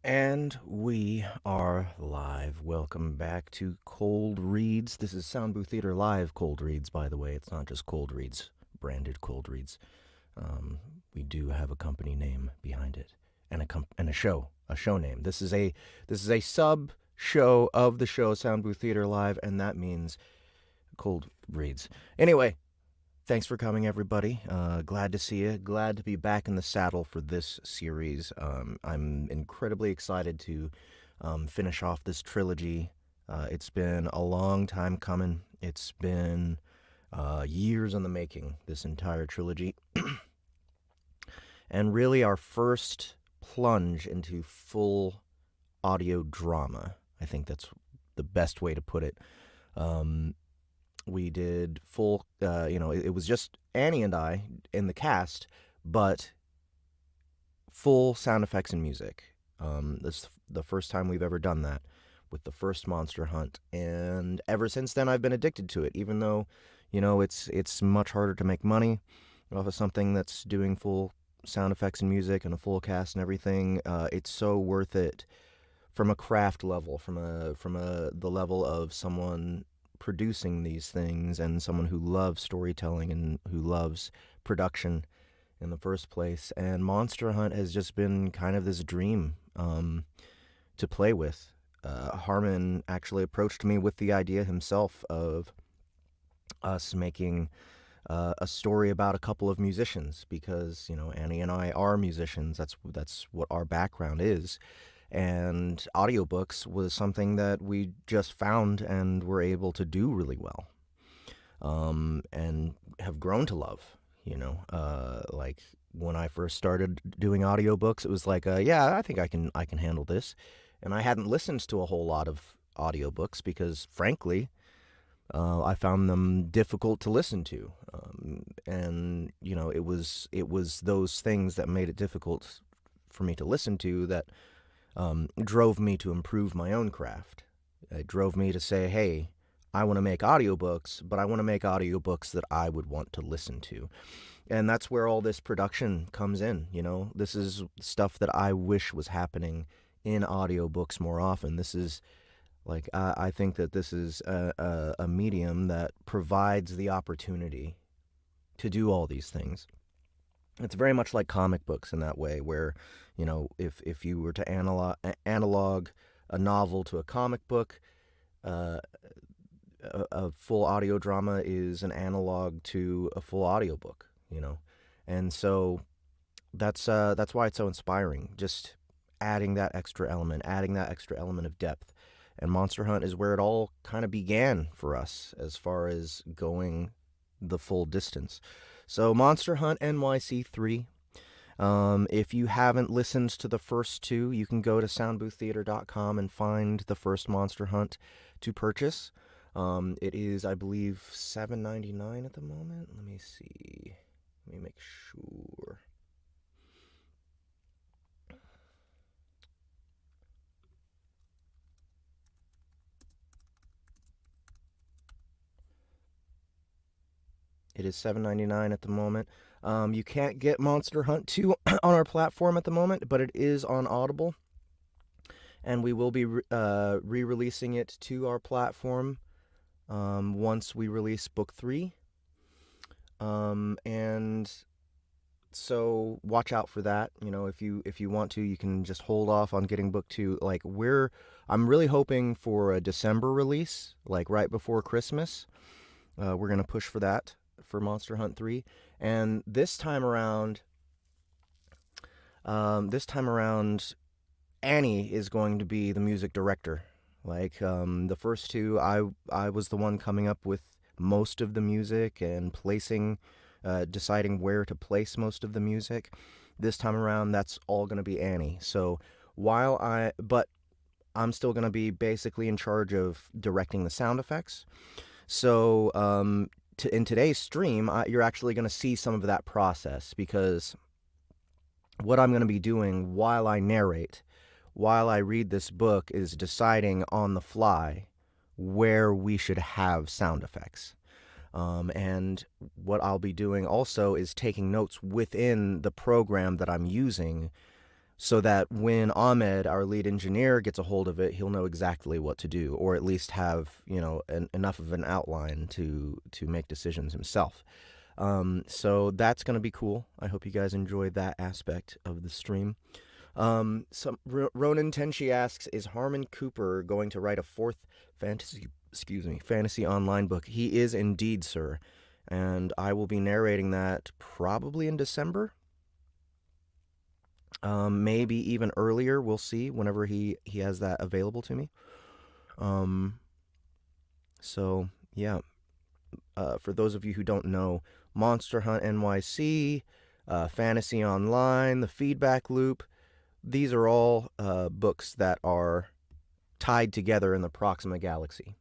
And we are live. Welcome back to Cold Reads. This is Soundbooth Theater Live Cold Reads, by the way. It's not just Cold Reads, branded Cold Reads. Um, we do have a company name behind it, and a show name. This is a sub show of the show Soundbooth Theater Live, and that means Cold Reads. Anyway, thanks for coming, everybody. Glad to see you. Glad to be back in the saddle for this series. I'm incredibly excited to finish off this trilogy. It's been a long time coming. It's been years in the making, this entire trilogy. And really, our first plunge into full audio drama. I think that's the best way to put it. We did full, it was just Annie and I in the cast, but full sound effects and music. This is the first time we've ever done that with the first Monster Hunt, and ever since then I've been addicted to it. Even though, it's much harder to make money off of something that's doing full sound effects and music and a full cast and everything. It's so worth it from a craft level, from the level of someone producing these things and someone who loves storytelling and who loves production in the first place. And Monster Hunt has just been kind of this dream to play with. Harmon actually approached me with the idea himself of us making a story about a couple of musicians, because Annie and I are musicians. That's what our background is. And audiobooks was something that we just found and were able to do really well, and have grown to love. Like when I first started doing audiobooks, it was like, yeah, I think I can handle this. And I hadn't listened to a whole lot of audiobooks because, frankly, I found them difficult to listen to, and it was those things that made it difficult for me to listen to that drove me to improve my own craft. It drove me to say, hey, I want to make audiobooks, but I want to make audiobooks that I would want to listen to. And that's where all this production comes in. This is stuff that I wish was happening in audiobooks more often. This is like, I think that this is a medium that provides the opportunity to do all these things. It's very much like comic books in that way, where, if you were to analog a novel to a comic book, uh, a full audio drama is an analog to a full audiobook. And so that's why it's so inspiring. Just adding that extra element of depth. And Monster Hunt is where it all kind of began for us as far as going the full distance. So Monster Hunt NYC 3. If you haven't listened to the first two, you can go to soundbooththeater.com and find the first Monster Hunt to purchase. It is, I believe, $7.99 at the moment. Let me see. Let me make sure. It is $7.99 at the moment. You can't get Monster Hunt 2 on our platform at the moment, but it is on Audible. And we will be re-releasing it to our platform once we release book 3. And so watch out for that. If you want to, you can just hold off on getting book 2. Like, I'm really hoping for a December release, like right before Christmas. We're gonna push for that for Monster Hunt 3. And this time around, Annie is going to be the music director. Like, the first two, I was the one coming up with most of the music and deciding where to place most of the music. This time around, that's all going to be Annie. So but I'm still going to be basically in charge of directing the sound effects. So, in today's stream, you're actually going to see some of that process, because what I'm going to be doing while I narrate, while I read this book, is deciding on the fly where we should have sound effects. And what I'll be doing also is taking notes within the program that I'm using, so that when Ahmed, our lead engineer, gets a hold of it, he'll know exactly what to do, or at least have, enough of an outline to make decisions himself. So that's going to be cool. I hope you guys enjoyed that aspect of the stream. Ronan Tenshi asks, is Harmon Cooper going to write a fourth fantasy online book? He is indeed, sir. And I will be narrating that probably in December. Maybe even earlier. We'll see whenever he has that available to me. So yeah. For those of you who don't know, Monster Hunt NYC, Fantasy Online, The Feedback Loop, these are all books that are tied together in the Proxima Galaxy.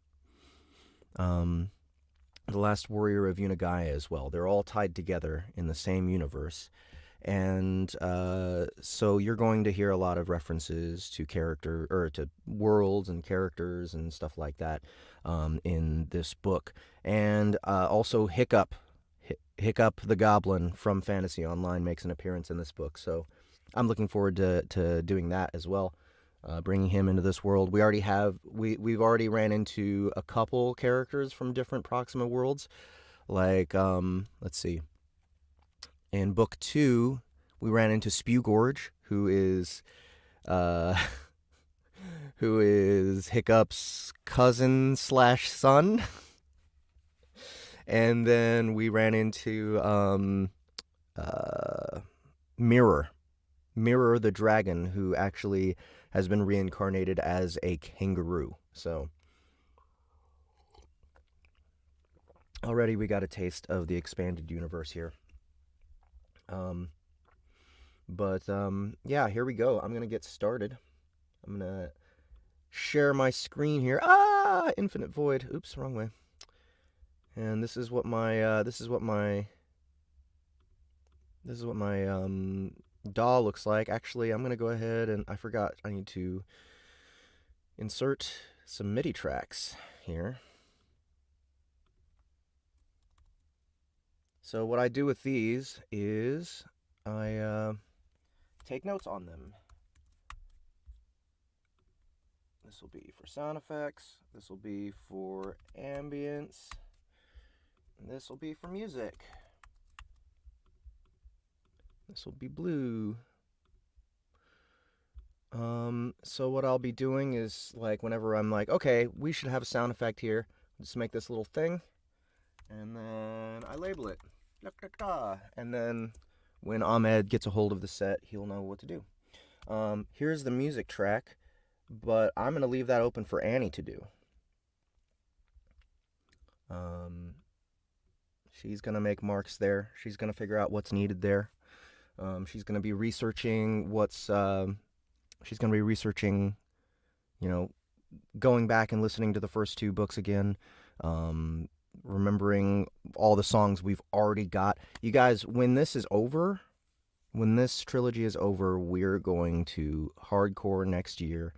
The Last Warrior of Unagaya as well. They're all tied together in the same universe. And so you're going to hear a lot of references to to worlds and characters and stuff like that in this book. And also Hiccup the Goblin from Fantasy Online makes an appearance in this book. So I'm looking forward to doing that as well, bringing him into this world. We've already ran into a couple characters from different Proxima worlds. Like, let's see. In book 2, we ran into Spewgorge, who is Hiccup's cousin/son. And then we ran into Mirror the dragon, who actually has been reincarnated as a kangaroo. So already we got a taste of the expanded universe here. Yeah, here we go. I'm gonna get started. I'm gonna share my screen here. Infinite Void. Oops, wrong way. And this is what my DAW looks like. Actually, I'm gonna go ahead and I forgot. I need to insert some MIDI tracks here. So what I do with these is I take notes on them. This will be for sound effects. This will be for ambience. And this will be for music. This will be blue. So what I'll be doing is, like, whenever I'm like, okay, we should have a sound effect here, just make this little thing, and then I label it. And then when Ahmed gets a hold of the set, he'll know what to do. Here's the music track, but I'm going to leave that open for Annie to do. She's going to make marks there. She's going to figure out what's needed there. She's going to be researching going back and listening to the first 2 books again, remembering all the songs we've already got. You guys, when this trilogy is over, we're going to hardcore next year,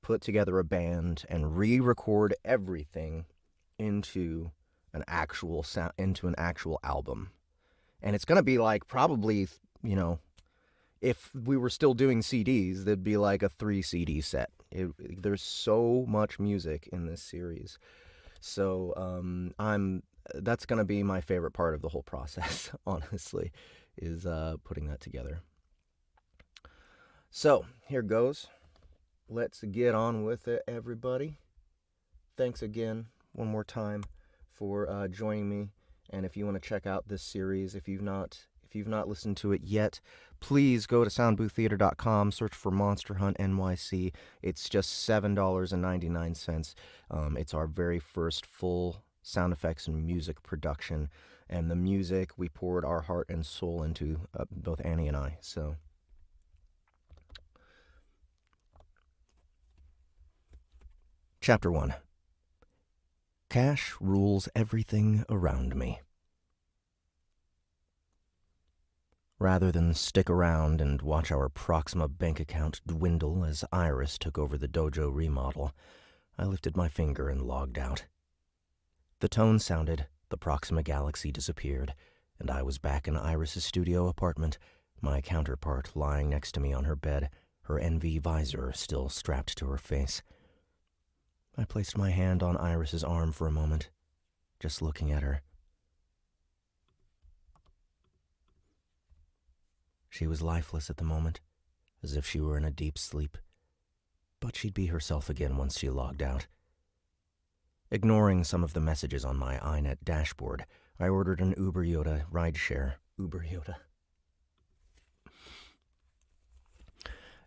put together a band and re-record everything into an actual album. And it's going to be like, probably, if we were still doing CDs, there'd be like a 3 CD set. There's so much music in this series. So that's going to be my favorite part of the whole process, honestly, is putting that together. So here goes. Let's get on with it, everybody. Thanks again one more time for joining me. And if you want to check out this series, if you've not listened to it yet, please go to soundbooththeater.com, search for Monster Hunt NYC. It's just $7.99. It's our very first full sound effects and music production. And the music, we poured our heart and soul into, both Annie and I. So Chapter 1. Cash rules everything around me. Rather than stick around and watch our Proxima bank account dwindle as Iris took over the dojo remodel, I lifted my finger and logged out. The tone sounded, the Proxima Galaxy disappeared, and I was back in Iris's studio apartment, my counterpart lying next to me on her bed, her NV visor still strapped to her face. I placed my hand on Iris's arm for a moment, just looking at her. She was lifeless at the moment, as if she were in a deep sleep, but she'd be herself again once she logged out. Ignoring some of the messages on my iNet dashboard, I ordered an Uber Yoda rideshare. Uber Yoda.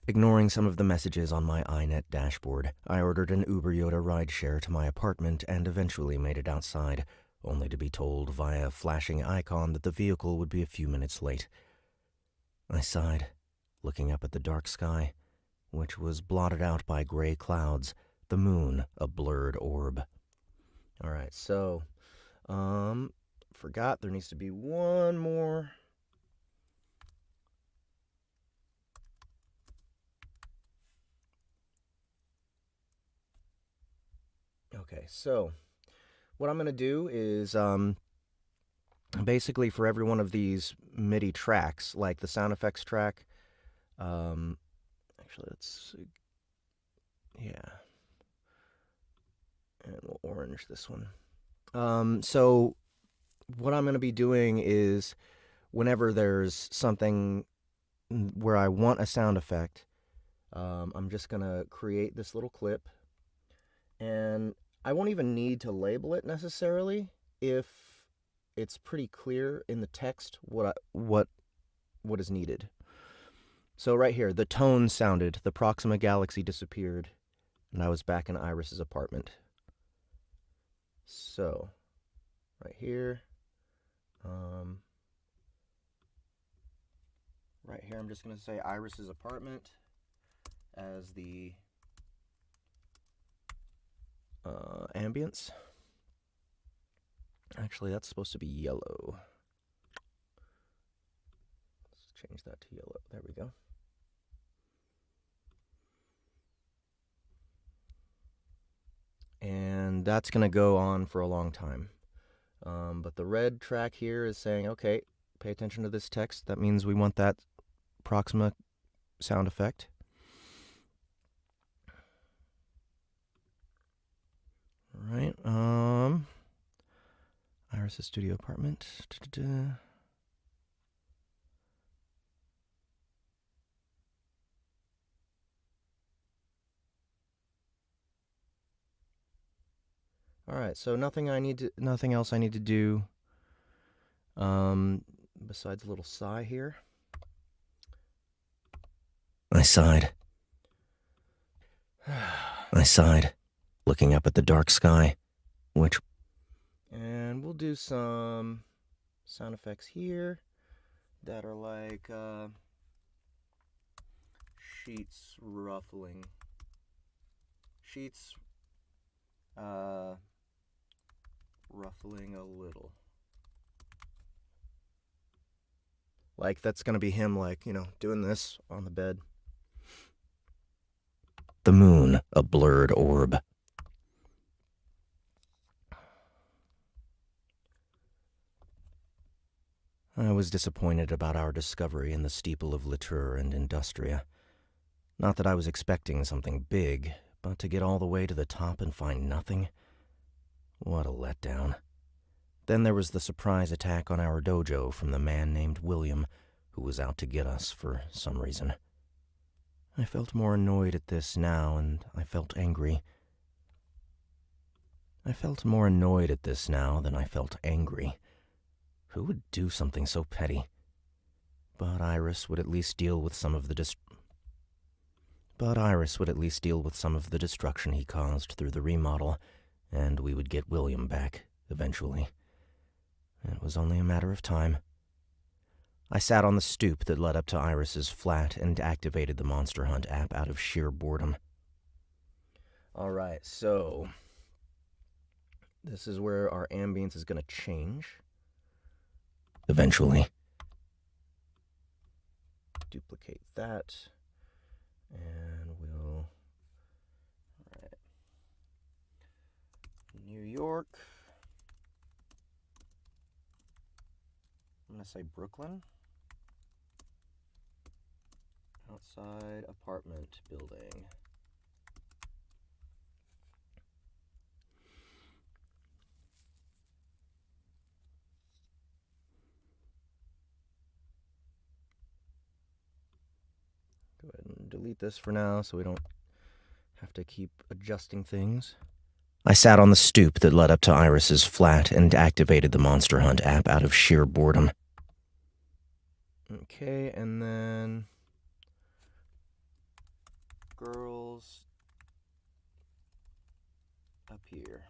Ignoring some of the messages on my iNet dashboard, I ordered an Uber Yoda rideshare to my apartment and eventually made it outside, only to be told via a flashing icon that the vehicle would be a few minutes late. I sighed, looking up at the dark sky, which was blotted out by gray clouds, the moon a blurred orb. All right, so, forgot there needs to be one more. Okay, so what I'm going to do is basically for every one of these MIDI tracks, like the sound effects track, actually, let's see. Yeah. And we'll orange this one. So what I'm going to be doing is whenever there's something where I want a sound effect, I'm just going to create this little clip. And I won't even need to label it necessarily if it's pretty clear in the text what is needed. So right here, the tone sounded, the Proxima Galaxy disappeared, and I was back in Iris's apartment. So, right here, I'm just going to say Iris's apartment as the ambience. Actually, that's supposed to be yellow. Let's change that to yellow. There we go. And that's going to go on for a long time. But the red track here is saying, okay, pay attention to this text. That means we want that Proxima sound effect. All right. Iris' studio apartment. All right, so nothing else I need to do besides a little sigh here. I sighed. I sighed, looking up at the dark sky, and we'll do some sound effects here that are like sheets ruffling. Sheets ruffling a little. Like, that's gonna be him, like, doing this on the bed. The moon, a blurred orb. I was disappointed about our discovery in the steeple of Latour and Industria. Not that I was expecting something big, but to get all the way to the top and find nothing? What a letdown. Then there was the surprise attack on our dojo from the man named William, who was out to get us for some reason. I felt more annoyed at this now, and I felt angry. I felt more annoyed at this now than I felt angry. Who would do something so petty? But Iris would at least deal with some of the destruction he caused through the remodel, and we would get William back, eventually. It was only a matter of time. I sat on the stoop that led up to Iris's flat and activated the Monster Hunt app out of sheer boredom. Alright, so this is where our ambience is going to change. Eventually. Duplicate that. And we'll... Alright. New York. I'm going to say Brooklyn. Outside apartment building. Go ahead and delete this for now so we don't have to keep adjusting things. I sat on the stoop that led up to Iris's flat and activated the Monster Hunt app out of sheer boredom. Okay, and then girls up here.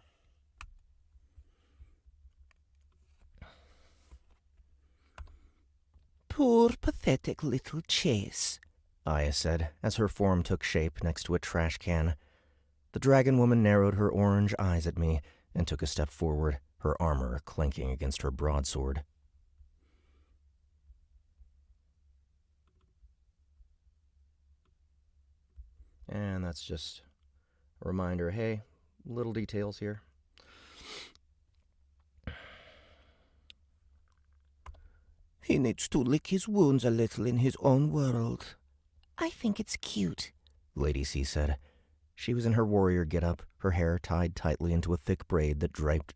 Poor, pathetic little Chase, Aya said, as her form took shape next to a trash can. The dragon woman narrowed her orange eyes at me and took a step forward, her armor clanking against her broadsword. And that's just a reminder, hey, little details here. He needs to lick his wounds a little in his own world. I think it's cute, Lady C said. She was in her warrior get-up, her hair tied tightly into a thick braid that draped.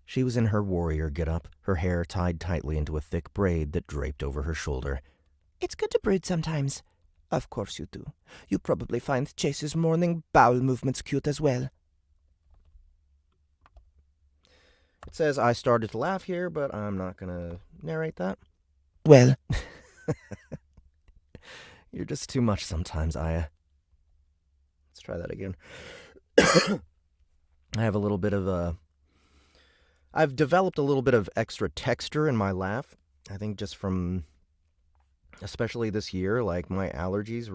She was in her warrior get-up, her hair tied tightly into a thick braid that draped over her shoulder. It's good to brood sometimes. Of course you do. You probably find Chase's morning bowel movements cute as well. It says I started to laugh here, but I'm not going to narrate that. Well, you're just too much sometimes, Aya. Let's try that again. I have a little bit of I've developed a little bit of extra texture in my laugh. I think just from, especially this year, like my allergies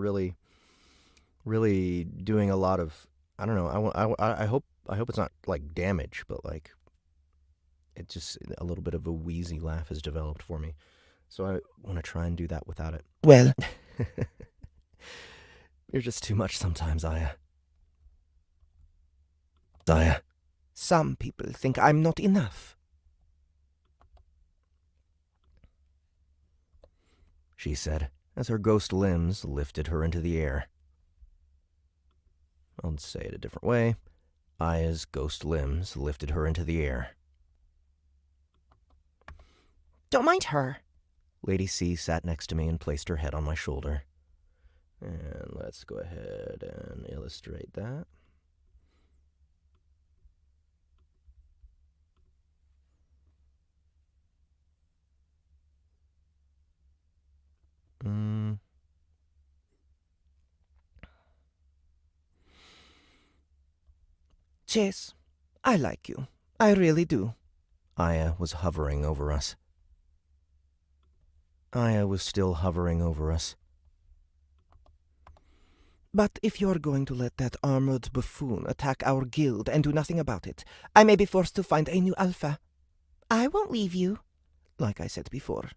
really doing a lot of, I don't know, I hope it's not like damage, but like it just, a little bit of a wheezy laugh has developed for me. So I want to try and do that without it. Well, you're just too much sometimes, Aya. Aya. Some people think I'm not enough. She said, as her ghost limbs lifted her into the air. I'll say it a different way. Aya's ghost limbs lifted her into the air. Don't mind her. Lady C sat next to me and placed her head on my shoulder. And let's go ahead and illustrate that. Chase, I like you. I really do. Aya was hovering over us. Aya was still hovering over us. But if you're going to let that armored buffoon attack our guild and do nothing about it, I may be forced to find a new alpha. I won't leave you. Like I said before.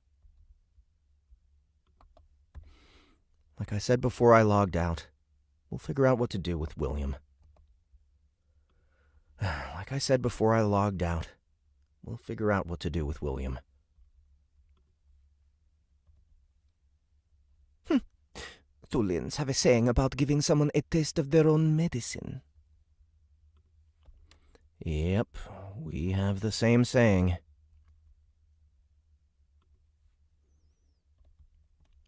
Like I said before I logged out, we'll figure out what to do with William. Like I said before I logged out, we'll figure out what to do with William. Thulians have a saying about giving someone a taste of their own medicine. Yep, we have the same saying.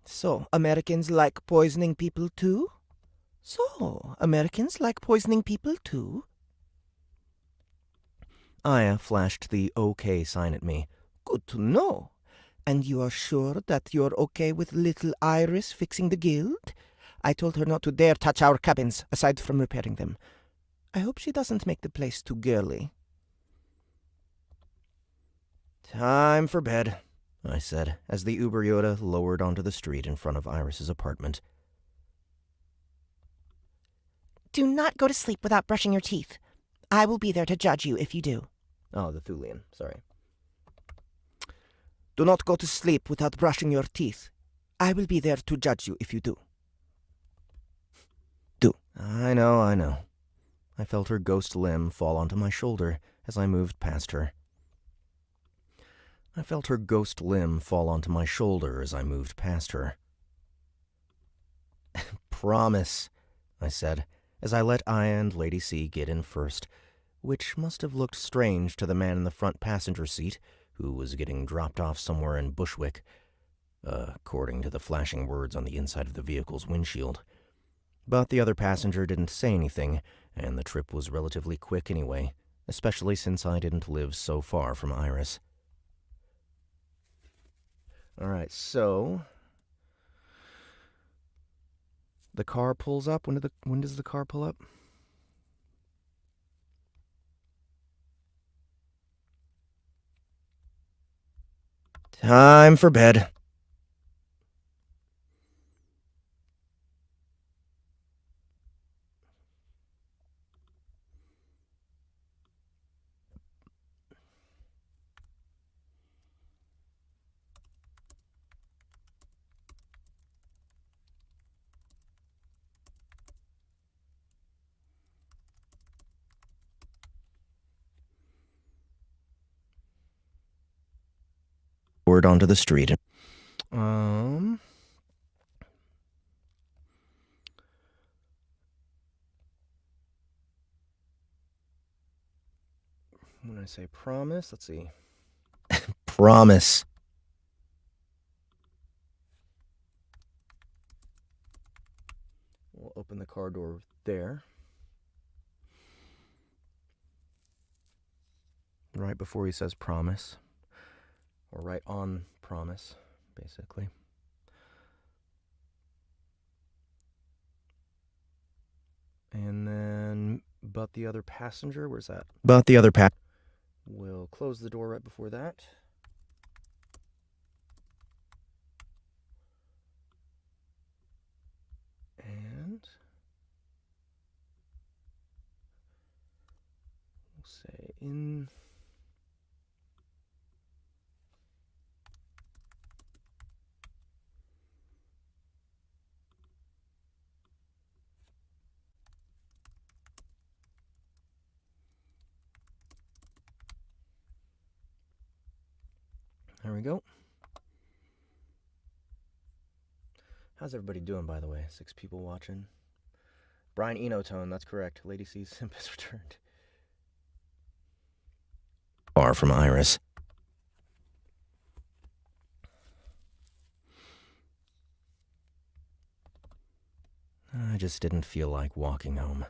So, Americans like poisoning people too? So, Americans like poisoning people too? Aya flashed the OK sign at me. Good to know. And you are sure that you're okay with little Iris fixing the guild? I told her not to dare touch our cabins, aside from repairing them. I hope she doesn't make the place too girly. Time for bed, I said, as the Uber Yoda lowered onto the street in front of Iris's apartment. Do not go to sleep without brushing your teeth. I will be there to judge you if you do. Oh, the Thulian, sorry. Do not go to sleep without brushing your teeth. I will be there to judge you if you do. Do. I know. I felt her ghost limb fall onto my shoulder as I moved past her. I felt her ghost limb fall onto my shoulder as I moved past her. promise, I said, as I let Aya and Lady C get in first, which must have looked strange to the man in the front passenger seat, who was getting dropped off somewhere in Bushwick, according to the flashing words on the inside of the vehicle's windshield. But the other passenger didn't say anything, and the trip was relatively quick anyway, especially since I didn't live so far from Iris. Alright, so the car pulls up. When does the car pull up? Time for bed. Word onto the street. When I say promise, let's see. Promise. We'll open the car door there. Right before he says promise. Or right on promise, basically. And then, but the other passenger, where's that? But the other We'll close the door right before that. And we'll say in. There we go. How's everybody doing, by the way? 6 people watching. Brian Enotone, that's correct. Lady C's simp has returned. Far from Iris. I just didn't feel like walking home.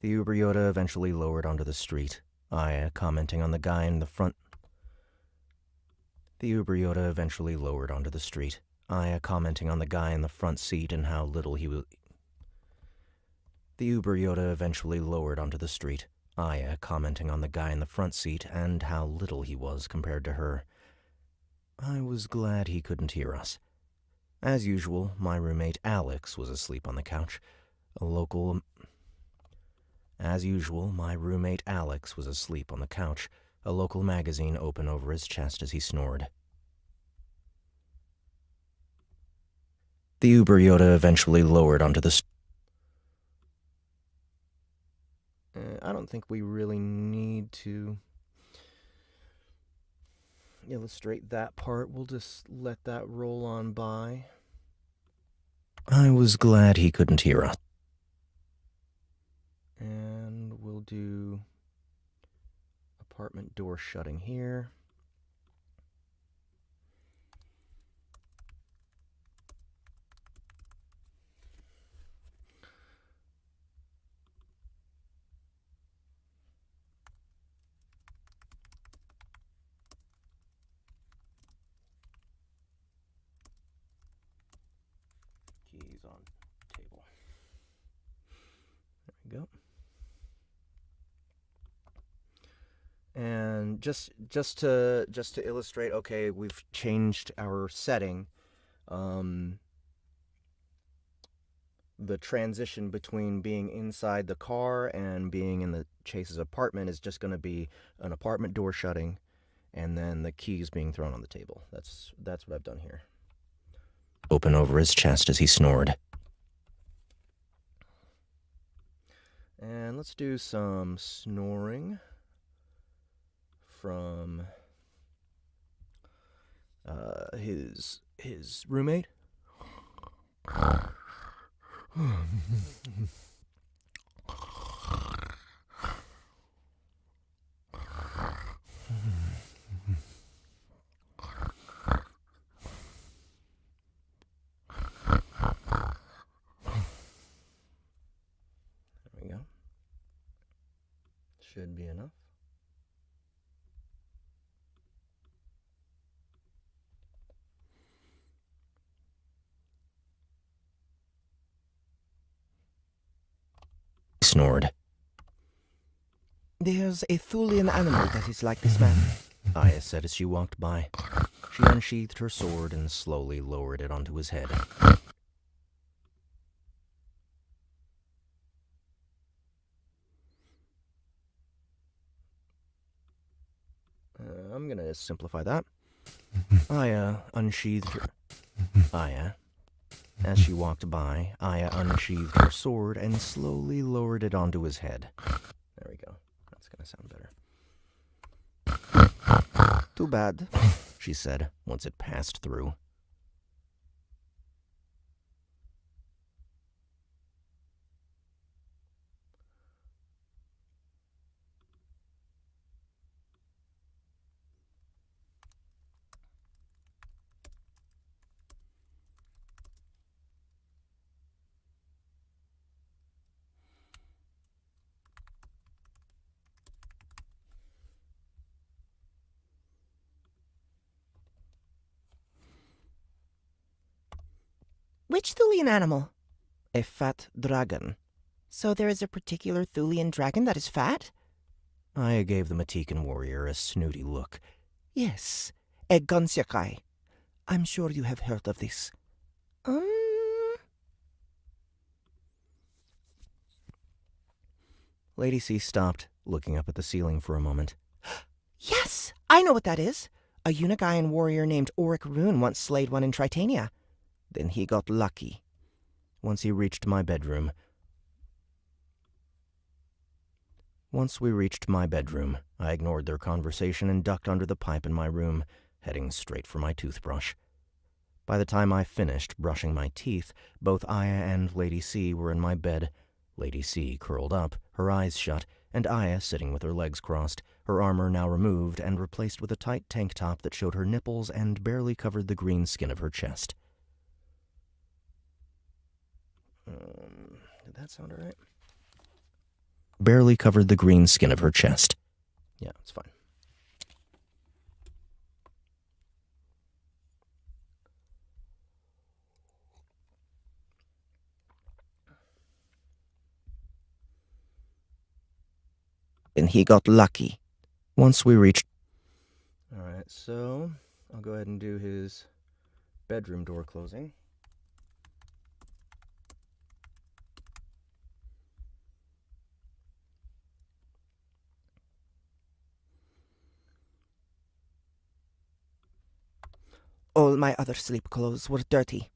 The Uber Yoda eventually lowered onto the street, Aya commenting on the guy in the front. The Uber Yoda eventually lowered onto the street, Aya commenting on the guy in the front seat and how little he was. The Uber Yoda eventually lowered onto the street, Aya commenting on the guy in the front seat and how little he was compared to her. I was glad he couldn't hear us. As usual, my roommate Alex was asleep on the couch. As usual, my roommate Alex was asleep on the couch, a local magazine open over his chest as he snored. The Uber Yoda eventually lowered onto the I don't think we really need to illustrate that part. We'll just let that roll on by. I was glad he couldn't hear us. And we'll do apartment door shutting here. Keys on table. There we go. And just to illustrate, okay, we've changed our setting. The transition between being inside the car and being in the Chase's apartment is just going to be an apartment door shutting, and then the keys being thrown on the table. That's what I've done here. Open over his chest as he snored. And let's do some snoring from his roommate. There we go. Should be enough. Snored. There's a Thulian animal that is like this man. Aya said as she walked by. She unsheathed her sword and slowly lowered it onto his head. I'm gonna simplify that. Aya unsheathed her... Aya. As she walked by, Aya unsheathed her sword and slowly lowered it onto his head. There we go. That's gonna sound better. Too bad, she said, once it passed through. Which Thulian animal? a fat dragon. So there is a particular Thulian dragon that is fat? Aya gave the Matikan warrior a snooty look. Yes, a Gonsekai. I'm sure you have heard of this. Lady C stopped, looking up at the ceiling for a moment. Yes, I know what that is. A Unigaian warrior named Auric Rune once slayed one in Tritania. Then he got lucky. Once we reached my bedroom, I ignored their conversation and ducked under the pipe in my room, heading straight for my toothbrush. By the time I finished brushing my teeth, both Aya and Lady C were in my bed, Lady C curled up, her eyes shut, and Aya sitting with her legs crossed, her armor now removed and replaced with a tight tank top that showed her nipples and barely covered the green skin of her chest. Did that sound all right? Barely covered the green skin of her chest. Yeah, it's fine. And he got lucky. Once we reached... Alright, so I'll go ahead and do his bedroom door closing. All my other sleep clothes were dirty.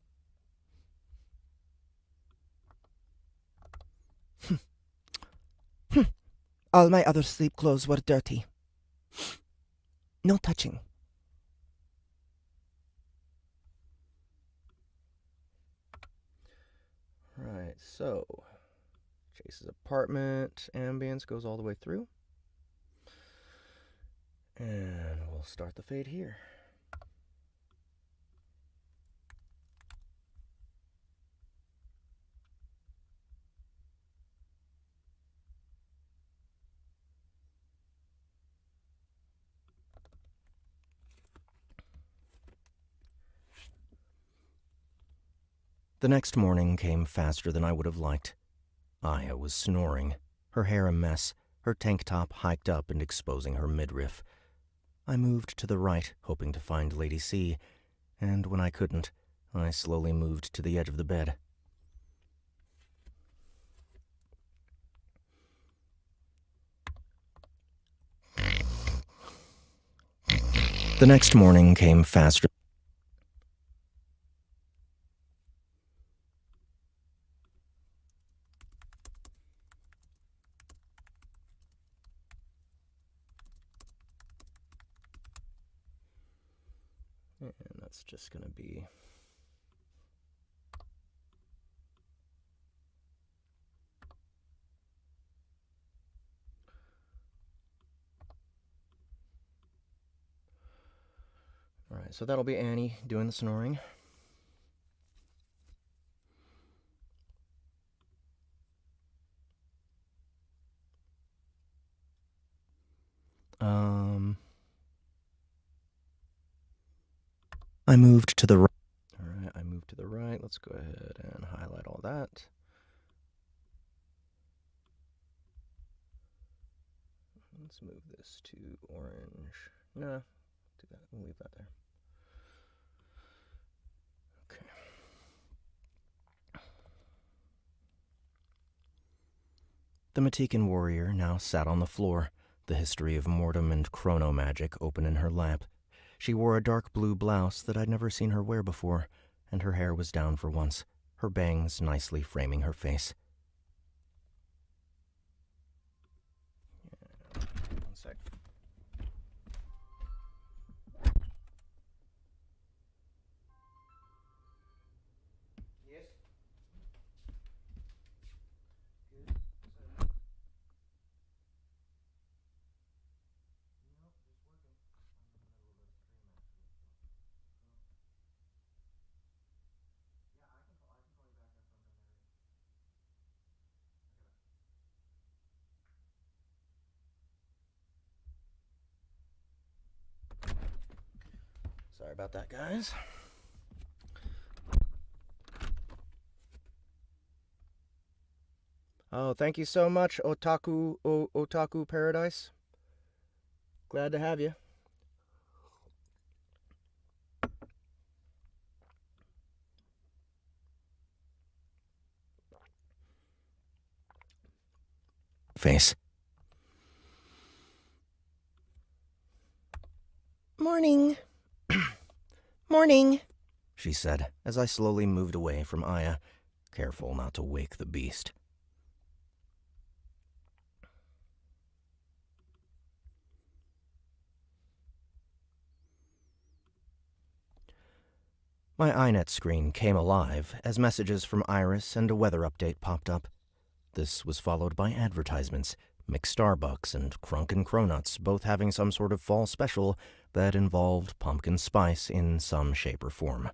All my other sleep clothes were dirty. No touching. Right, so Chase's apartment, ambience goes all the way through. And we'll start the fade here. The next morning came faster than I would have liked. Aya was snoring, her hair a mess, her tank top hiked up and exposing her midriff. I moved to the right, hoping to find Lady C, and when I couldn't, I slowly moved to the edge of the bed. The next morning came faster. And that's just going to be Alright, so that'll be Annie doing the snoring. I moved to the right. Alright, I moved to the right. Let's go ahead and highlight all that. Let's move this to orange. No, do that. We'll leave that there. Okay. The Matikan warrior now sat on the floor, the history of mortem and chrono magic open in her lap. She wore a dark blue blouse that I'd never seen her wear before, and her hair was down for once, her bangs nicely framing her face. One sec. Yes? Good. Sorry about that, guys. Oh, thank you so much, Otaku Paradise. Glad to have you. Face. Morning. Morning. She said, as I slowly moved away from Aya, careful not to wake the beast. My iNet screen came alive as messages from Iris and a weather update popped up. This was followed by advertisements, McStarbucks and Crunk and Cronuts both having some sort of fall special that involved pumpkin spice in some shape or form.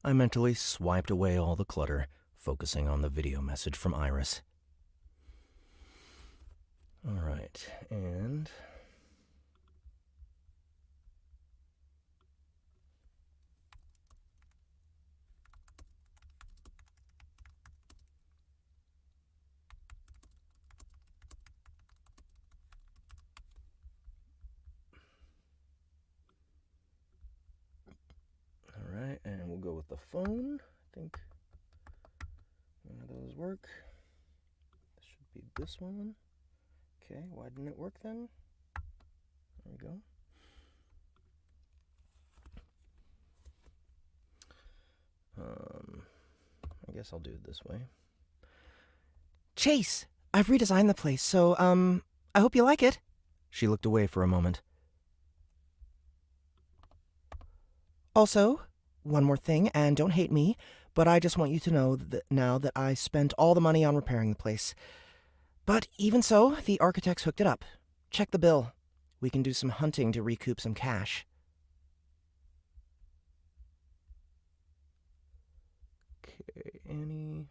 I mentally swiped away all the clutter, focusing on the video message from Iris. All right, and... Alright, and we'll go with the phone. I think none of those work. This should be this one. Okay, why didn't it work then? There we go. I guess I'll do it this way. Chase, I've redesigned the place, so, I hope you like it. She looked away for a moment. Also, one more thing, and don't hate me, but I just want you to know that now that I spent all the money on repairing the place. But even so, the architects hooked it up. Check the bill. We can do some hunting to recoup some cash. Okay, Annie.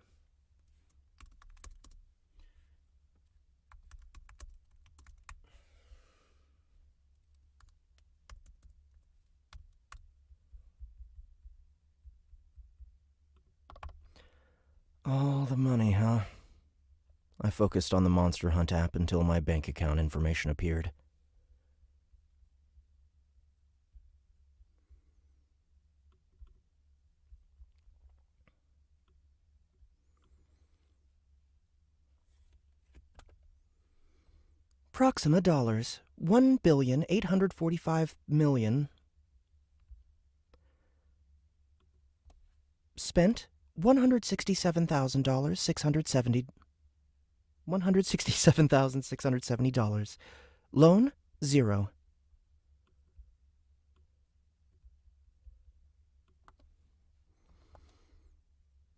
All the money, huh? I focused on the Monster Hunt app until my bank account information appeared. Proxima dollars, 1,845,000,000. Spent $167,670. $167,670. Loan, 0.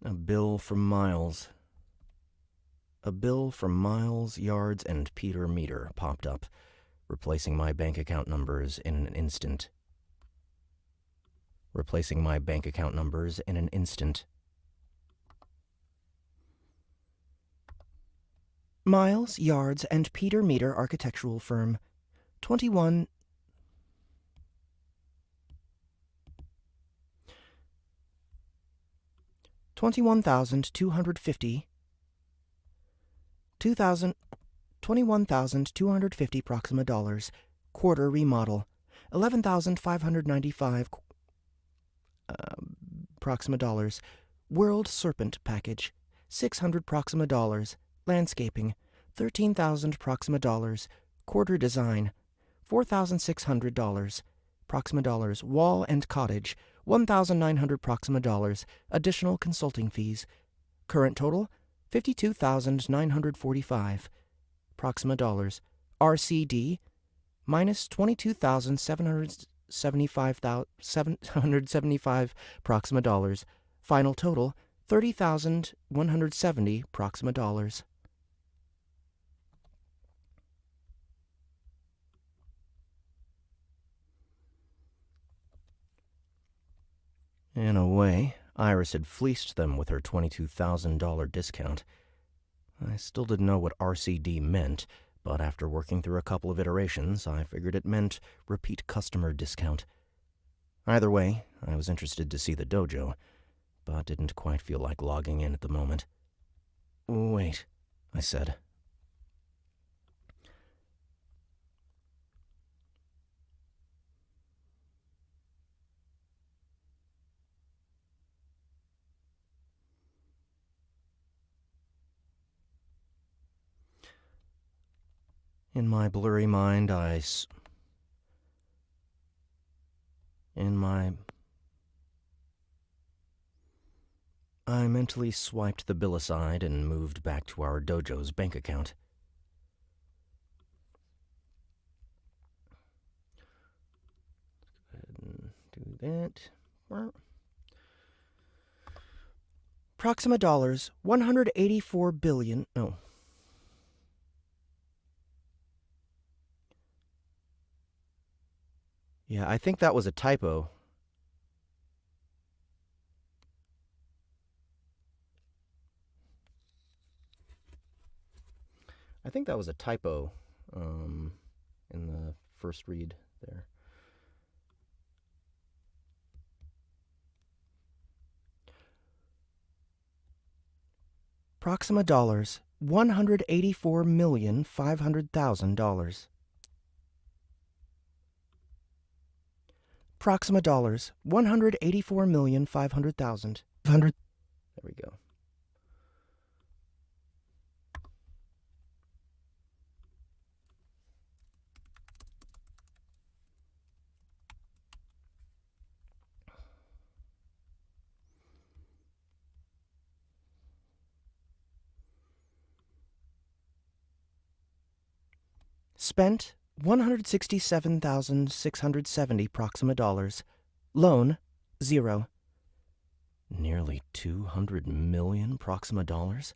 A bill from Miles. A bill from Miles, Yards, and Peter Meter popped up, replacing my bank account numbers in an instant. Miles, Yards, and Peter Meter Architectural Firm. 21,250 Proxima dollars. Quarter remodel. 11,595 Proxima dollars. World Serpent package. 600 Proxima dollars. Landscaping. 13,000 Proxima dollars. Quarter design. $4,600 Proxima dollars. Wall and cottage. 1,900 Proxima dollars. Additional consulting fees. Current total, 52,945 Proxima dollars. RCD, minus 22,775 Proxima dollars. Final total, 30,170 Proxima dollars. In a way, Iris had fleeced them with her $22,000 discount. I still didn't know what RCD meant, but after working through a couple of iterations, I figured it meant repeat customer discount. Either way, I was interested to see the dojo, but didn't quite feel like logging in at the moment. "Wait," I said. In my blurry mind, I mentally swiped the bill aside and moved back to our dojo's bank account. Go ahead and do that. Proxima dollars, 184 billion. No. Yeah, I think that was a typo. In the first read there. Proxima dollars, $184,500,000. Proxima dollars, $184,500,000. There we go. Spent, 167,670 Proxima dollars. Loan, 0. Nearly 200 million Proxima dollars?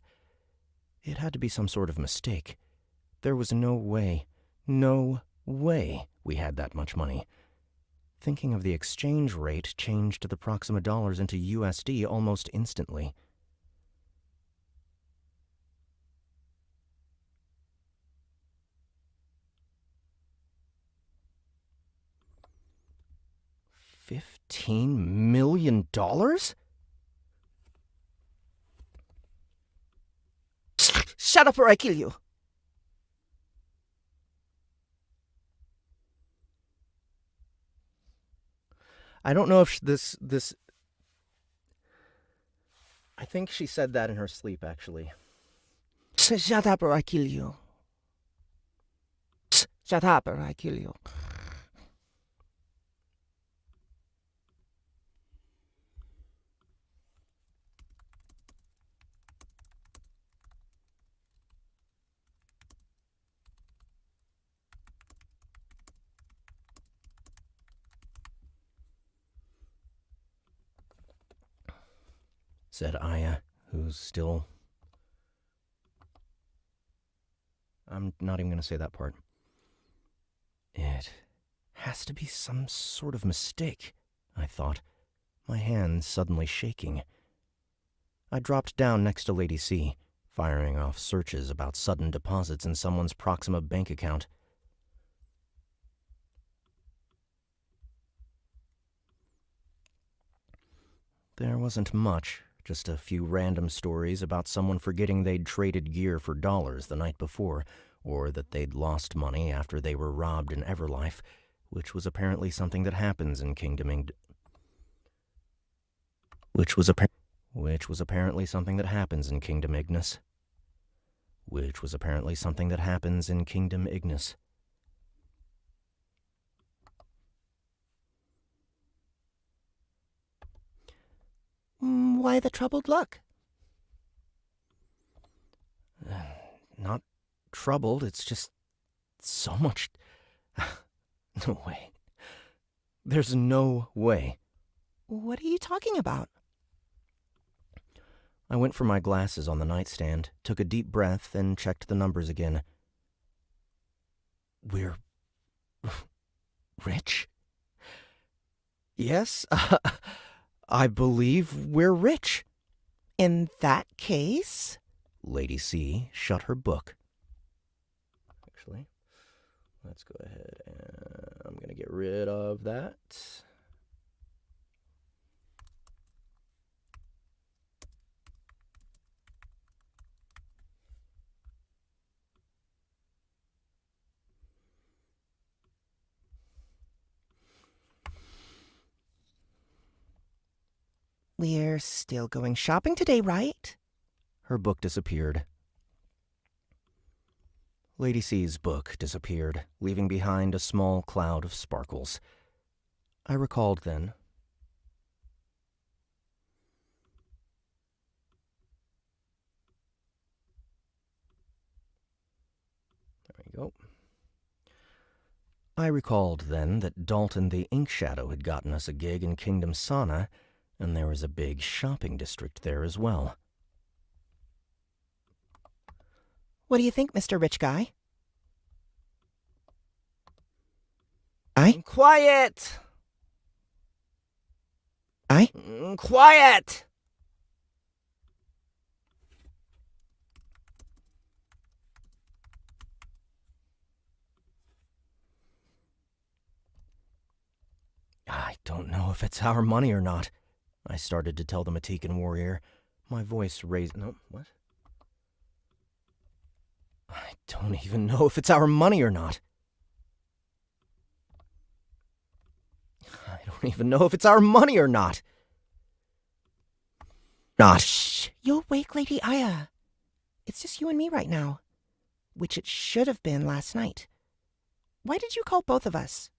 It had to be some sort of mistake. There was no way we had that much money. Thinking of the exchange rate changed the Proxima dollars into USD almost instantly. $15 million? Shut up or I kill you. I don't know if this... I think she said that in her sleep, actually. Shut up or I kill you. Shut up or I kill you. said Aya, who's still... I'm not even going to say that part. It has to be some sort of mistake, I thought, my hands suddenly shaking. I dropped down next to Lady C, firing off searches about sudden deposits in someone's Proxima bank account. There wasn't much, just a few random stories about someone forgetting they'd traded gear for dollars the night before, or that they'd lost money after they were robbed in Everlife, which was apparently something that happens in which was apparently something that happens in Kingdom Ignis. Why the troubled look? Not troubled, it's just so much... No way. There's no way. What are you talking about? I went for my glasses on the nightstand, took a deep breath, and checked the numbers again. We're... rich? Yes, I believe we're rich. In that case... Lady C shut her book. Actually, let's go ahead and I'm going to get rid of that. We're still going shopping today, right? Her book disappeared. Lady C's book disappeared, leaving behind a small cloud of sparkles. I recalled then. There we go. I recalled then that Dalton the Ink Shadow had gotten us a gig in Kingdom Sauna, and there was a big shopping district there as well. What do you think, Mr. Rich Guy? Quiet! Quiet! I don't know if it's our money or not, I started to tell the Matikan warrior. My voice raised... No, what? I don't even know if it's our money or not. I don't even know if it's our money or not. Shh! You'll wake Lady Aya. It's just you and me right now. Which it should have been last night. Why did you call both of us?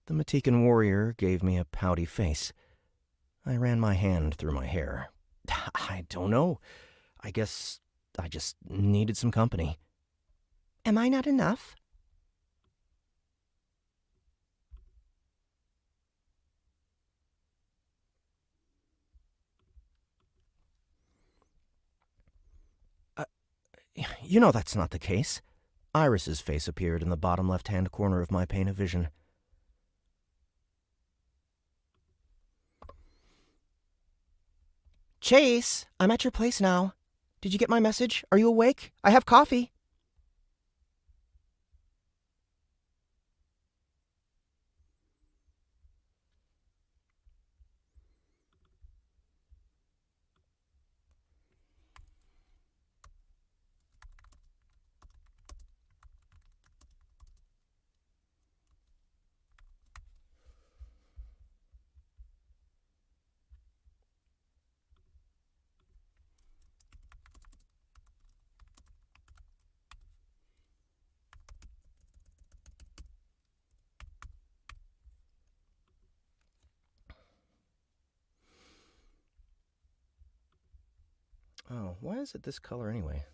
The Matikan warrior gave me a pouty face. I ran my hand through my hair. I don't know. I guess I just needed some company. Am I not enough? You know that's not the case. Iris's face appeared in the bottom left-hand corner of my pane of vision. Chase, I'm at your place now. Did you get my message? Are you awake? I have coffee. Oh, why is it this color anyway?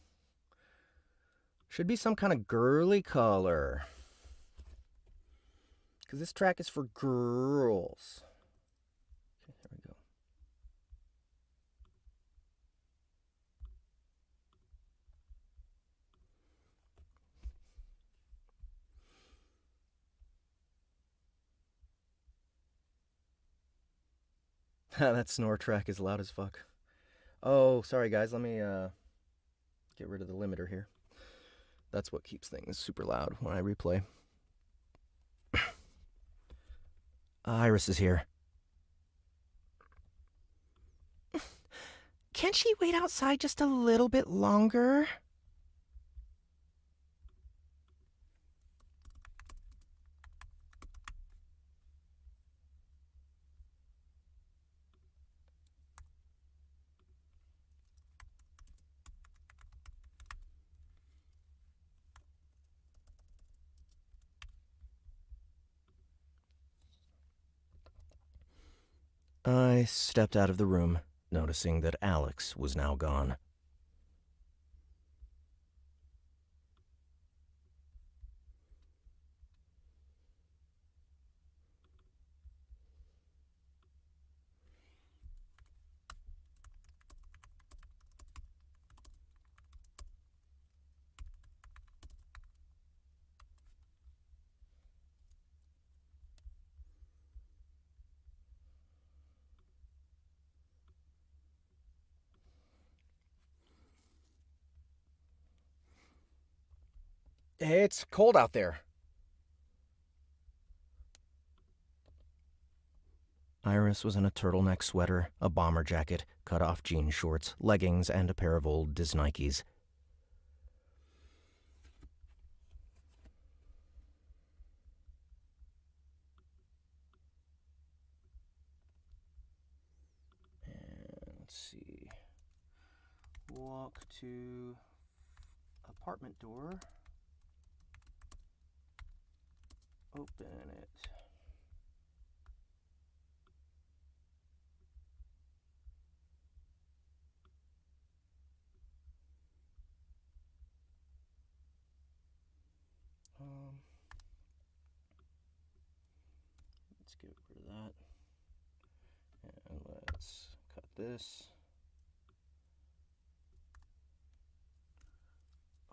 Should be some kind of girly color. Because this track is for girls. Okay, there we go. That snore track is loud as fuck. Oh, sorry guys, let me get rid of the limiter here. That's what keeps things super loud when I replay. Iris is here. Can't she wait outside just a little bit longer? I stepped out of the room, noticing that Alex was now gone. It's cold out there. Iris was in a turtleneck sweater, a bomber jacket, cut-off jean shorts, leggings, and a pair of old Disnikes. And let's see. Walk to apartment door. Open it. Let's get rid of that. And let's cut this.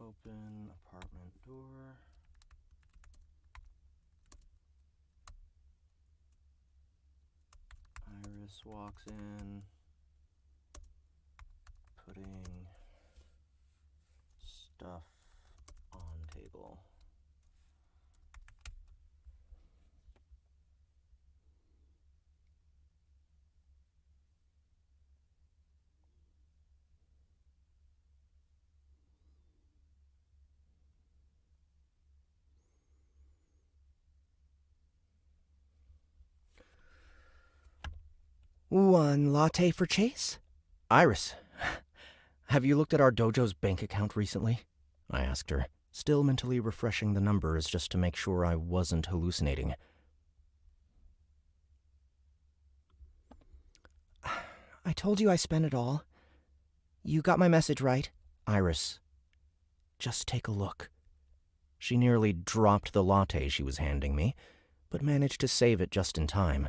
Open apartment door. Iris walks in, putting stuff on table. One latte for Chase? Iris, have you looked at our dojo's bank account recently? I asked her, still mentally refreshing the numbers just to make sure I wasn't hallucinating. I told you I spent it all. You got my message, right? Iris, just take a look. She nearly dropped the latte she was handing me, but managed to save it just in time.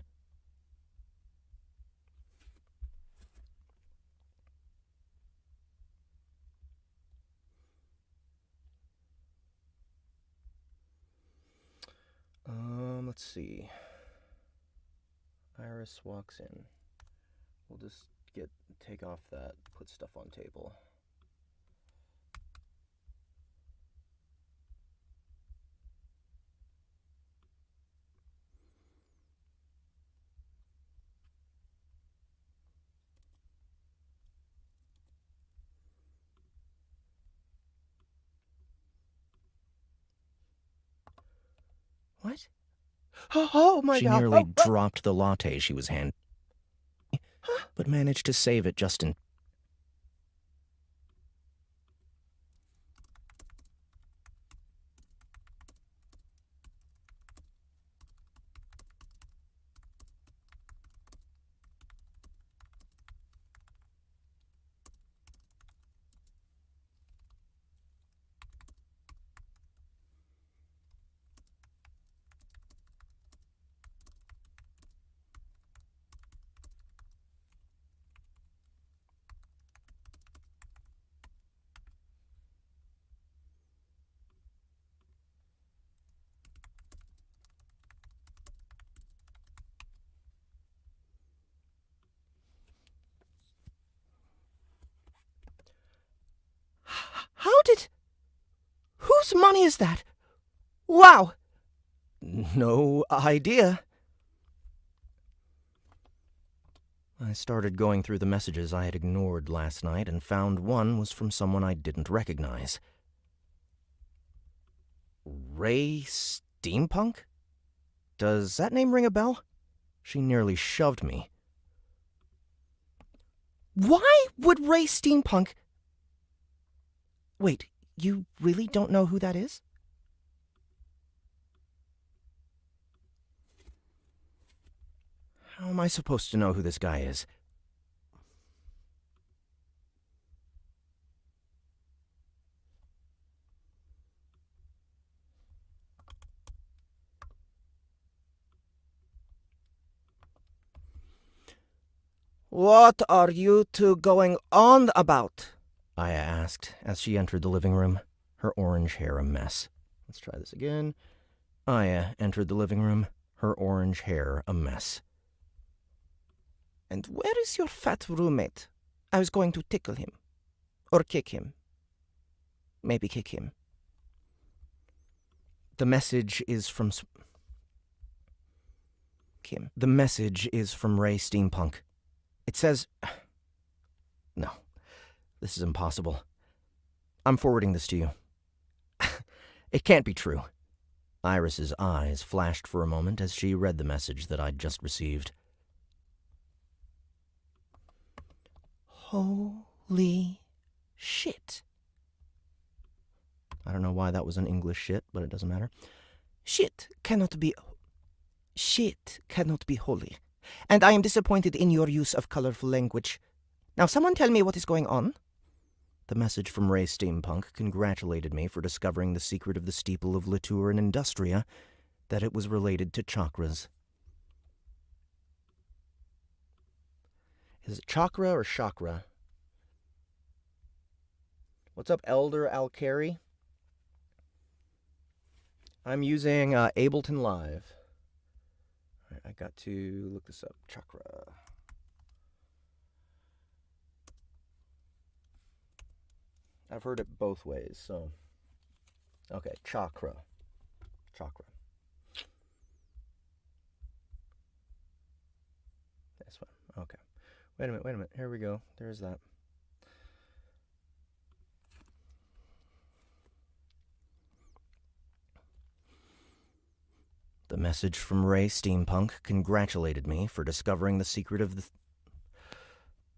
Let's see. Iris walks in. We'll just take off that, put stuff on table. What? Oh my She God. nearly dropped the latte she was handing, but managed to save it just in. funny is that? Wow! No idea. I started going through the messages I had ignored last night and found one was from someone I didn't recognize. Ray Steampunk? Does that name ring a bell? She nearly shoved me. Why would Ray Steampunk... Wait, you really don't know who that is? How am I supposed to know who this guy is? What are you two going on about? Aya asked as she entered the living room, her orange hair a mess. Let's try this again. Aya entered the living room, her orange hair a mess. And where is your fat roommate? I was going to tickle him. Or kick him. Maybe kick him. The message is from... Kim. The message is from Ray Steampunk. It says... No, this is impossible. I'm forwarding this to you. It can't be true. Iris's eyes flashed for a moment as she read the message that I'd just received. Holy shit. I don't know why that was an English shit, but it doesn't matter. Shit cannot be holy. And I am disappointed in your use of colorful language. Now someone tell me what is going on? The message from Ray Steampunk congratulated me for discovering the secret of the steeple of Latour and Industria, that it was related to chakras. Is it chakra or chakra? What's up, Elder Alcari? I'm using Ableton Live. All right, I got to look this up. Chakra. I've heard it both ways, so... Okay, chakra. Chakra. This one. Okay. Wait a minute. Here we go. There's that. The message from Ray Steampunk congratulated me for discovering the secret of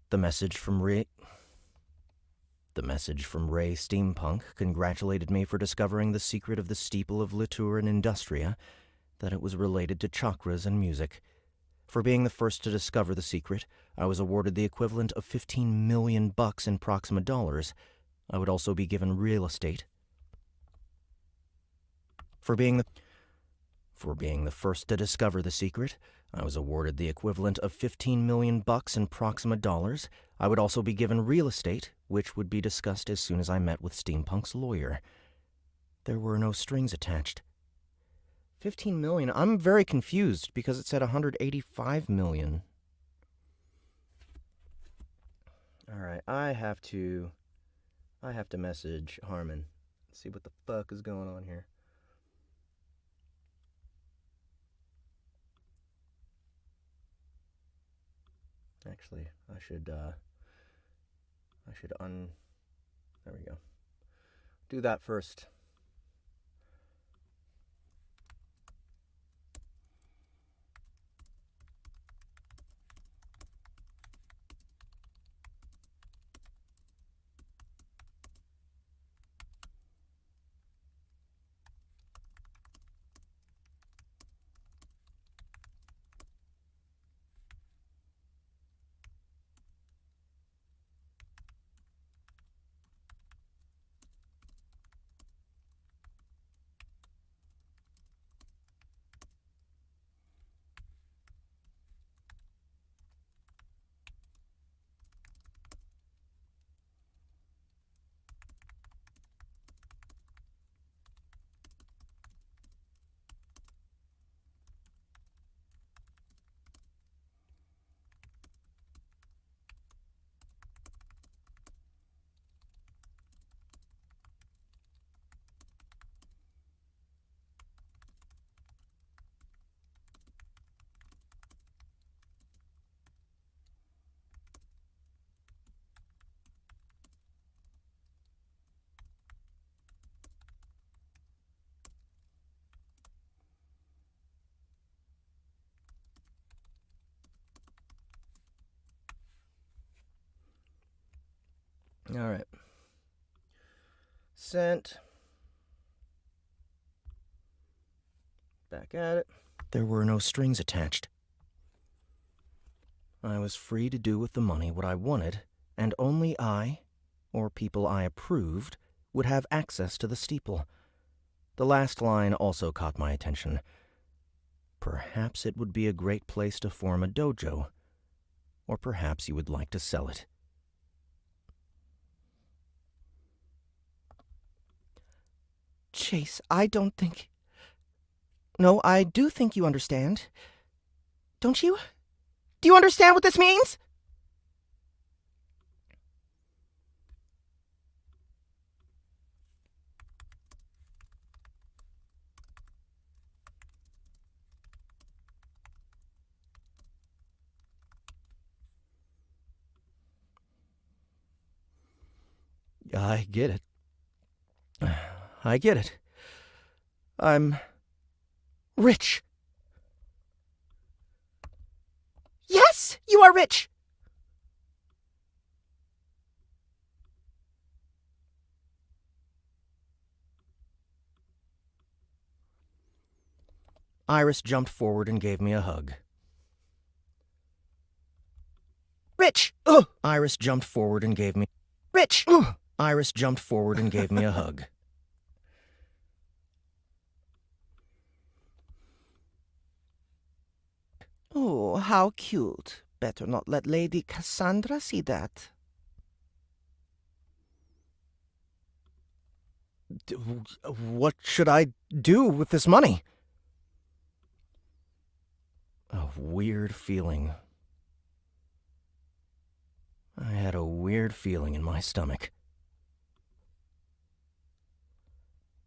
The message from Ray Steampunk congratulated me for discovering the secret of the steeple of Latour and Industria, that it was related to chakras and music. For being the first to discover the secret, I was awarded the equivalent of $15 million in Proxima dollars. I would also be given real estate. For being the first to discover the secret, I was awarded the equivalent of $15 million in Proxima dollars. I would also be given real estate, which would be discussed as soon as I met with Steampunk's lawyer. There were no strings attached. 15 million? I'm very confused because it said 185 million. Alright, I have to message Harmon. See what the fuck is going on here. Actually, I should there we go. Do that first. All right. Sent. Back at it. There were no strings attached. I was free to do with the money what I wanted, and only I, or people I approved, would have access to the steeple. The last line also caught my attention. Perhaps it would be a great place to form a dojo, or perhaps you would like to sell it. Chase, I don't think... No, I do think you understand. Don't you? Do you understand what this means? I get it. I get it. I'm rich. Yes, you are rich. Iris jumped forward and gave me a hug. Rich. Iris jumped forward and gave me... Rich. Iris jumped forward and gave me a hug. Oh, how cute. Better not let Lady Cassandra see that. What should I do with this money? A weird feeling. I had a weird feeling in my stomach.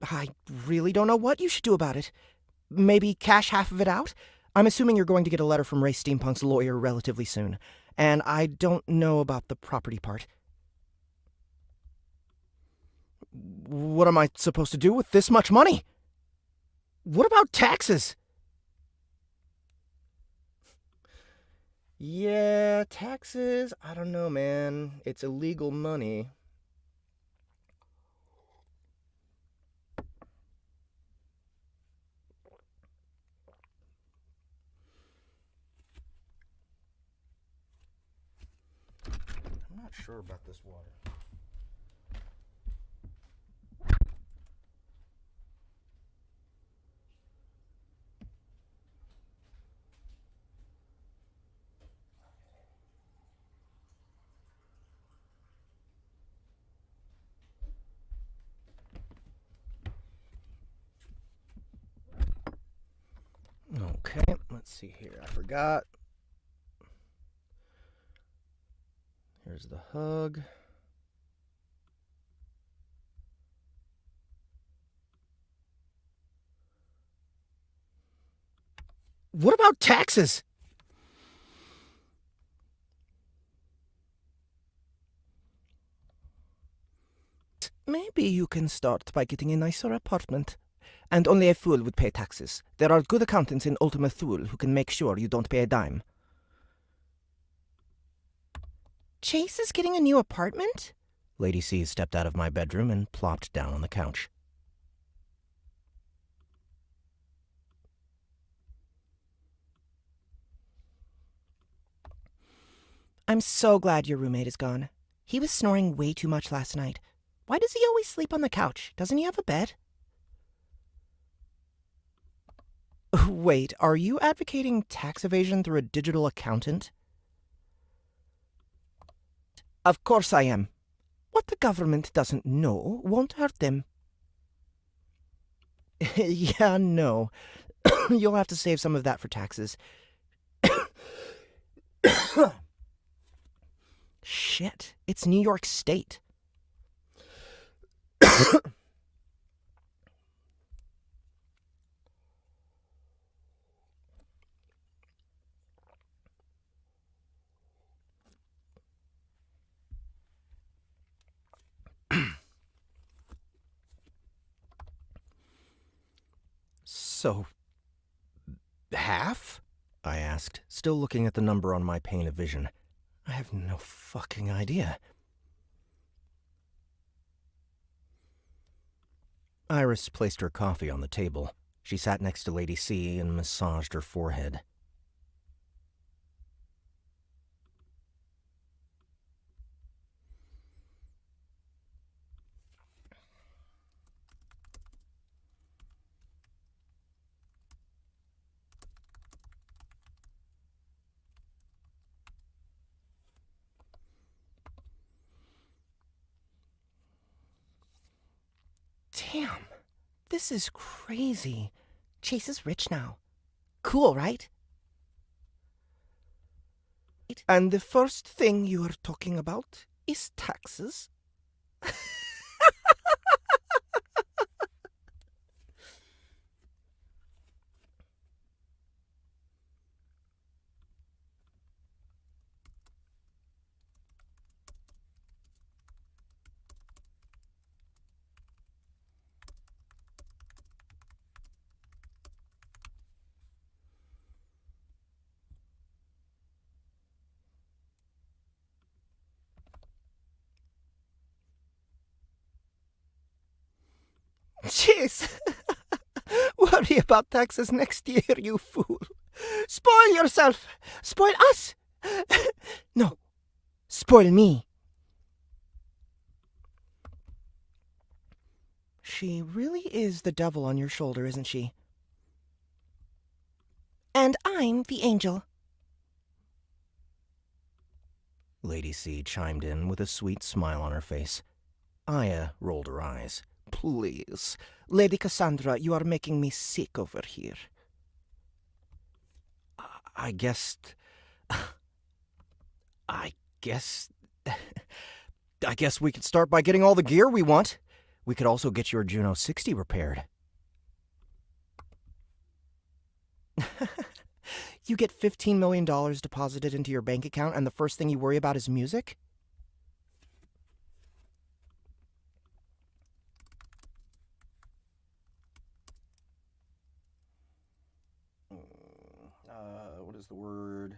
I really don't know what you should do about it. Maybe cash half of it out? I'm assuming you're going to get a letter from Ray Steampunk's lawyer relatively soon, and I don't know about the property part. What am I supposed to do with this much money? What about taxes? Yeah, taxes, I don't know, man. It's illegal money. I'm not sure about this water. Okay, let's see here. I forgot. Here's the hug. What about taxes? Maybe you can start by getting a nicer apartment. And only a fool would pay taxes. There are good accountants in Ultima Thule who can make sure you don't pay a dime. Chase is getting a new apartment? Lady C stepped out of my bedroom and plopped down on the couch. I'm so glad your roommate is gone. He was snoring way too much last night. Why does he always sleep on the couch? Doesn't he have a bed? Wait, are you advocating tax evasion through a digital accountant? Of course I am. What the government doesn't know won't hurt them. Yeah, no. You'll have to save some of that for taxes. Shit, it's New York State. So, half? I asked, still looking at the number on my pane of vision. I have no fucking idea. Iris placed her coffee on the table. She sat next to Lady C and massaged her forehead. Damn, this is crazy. Chase is rich now. Cool, right? And the first thing you are talking about is taxes? Jeez! Worry about taxes next year, you fool. Spoil yourself! Spoil us! No, spoil me. She really is the devil on your shoulder, isn't she? And I'm the angel. Lady C chimed in with a sweet smile on her face. Aya rolled her eyes. Please, Lady Cassandra, you are making me sick over here. I guess... I guess we could start by getting all the gear we want. We could also get your Juno 60 repaired. You get $15 million deposited into your bank account, and the first thing you worry about is music? What is the word?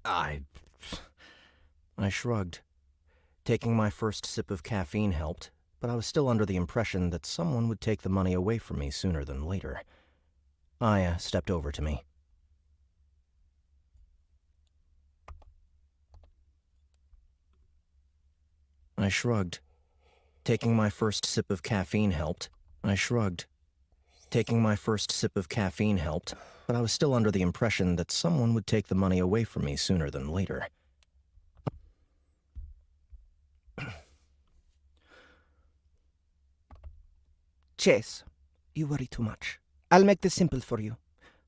I shrugged. Taking my first sip of caffeine helped, but I was still under the impression that someone would take the money away from me sooner than later. Aya stepped over to me. I shrugged. Taking my first sip of caffeine helped. I shrugged. Taking my first sip of caffeine helped, but I was still under the impression that someone would take the money away from me sooner than later. Chase, you worry too much. I'll make this simple for you.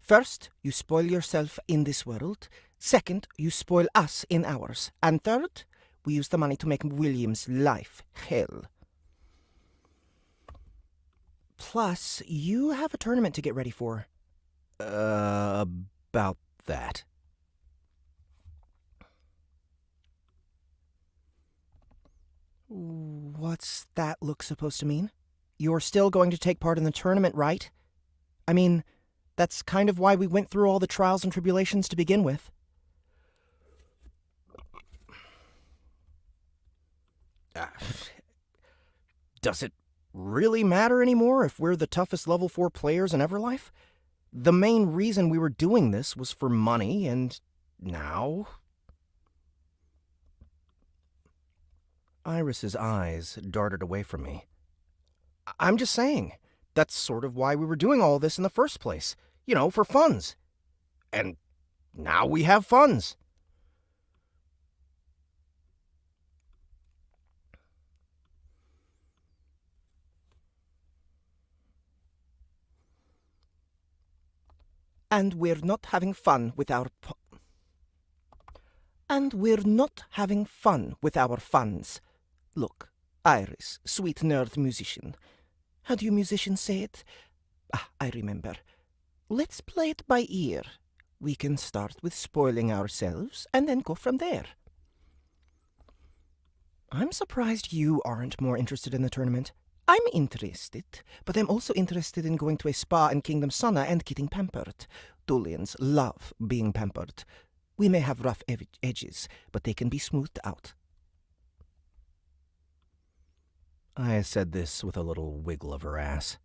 First, you spoil yourself in this world. Second, you spoil us in ours. And third, we use the money to make William's life hell. Plus, you have a tournament to get ready for. About that. What's that look supposed to mean? You're still going to take part in the tournament, right? I mean, that's kind of why we went through all the trials and tribulations to begin with. Does it really matter anymore if we're the toughest level 4 players in Everlife? The main reason we were doing this was for money, and now... Iris's eyes darted away from me. I'm just saying, that's sort of why we were doing all this in the first place. You know, for funds. And now we have funds. And we're not having fun with our funds. Look, Iris, sweet nerd musician. How do you musicians say it? I remember. Let's play it by ear. We can start with spoiling ourselves and then go from there. I'm surprised you aren't more interested in the tournament. I'm interested, but I'm also interested in going to a spa in Kingdom Sana and getting pampered. Dolians love being pampered. We may have rough edges, but they can be smoothed out. I said this with a little wiggle of her ass.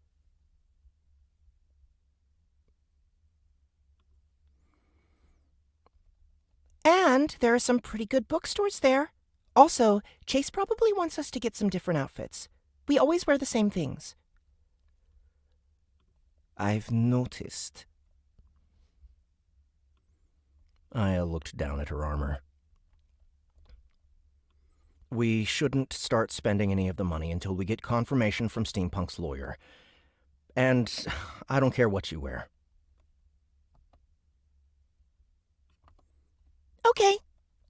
And there are some pretty good bookstores there. Also, Chase probably wants us to get some different outfits. We always wear the same things. I've noticed. I looked down at her armor. We shouldn't start spending any of the money until we get confirmation from Steampunk's lawyer. And I don't care what you wear. Okay,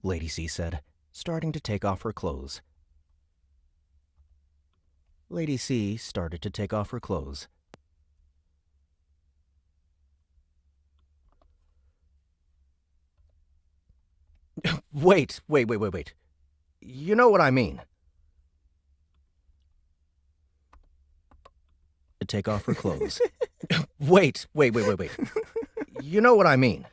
Lady C said, starting to take off her clothes. Lady C started to take off her clothes. Wait. You know what I mean. To take off her clothes. Wait. You know what I mean.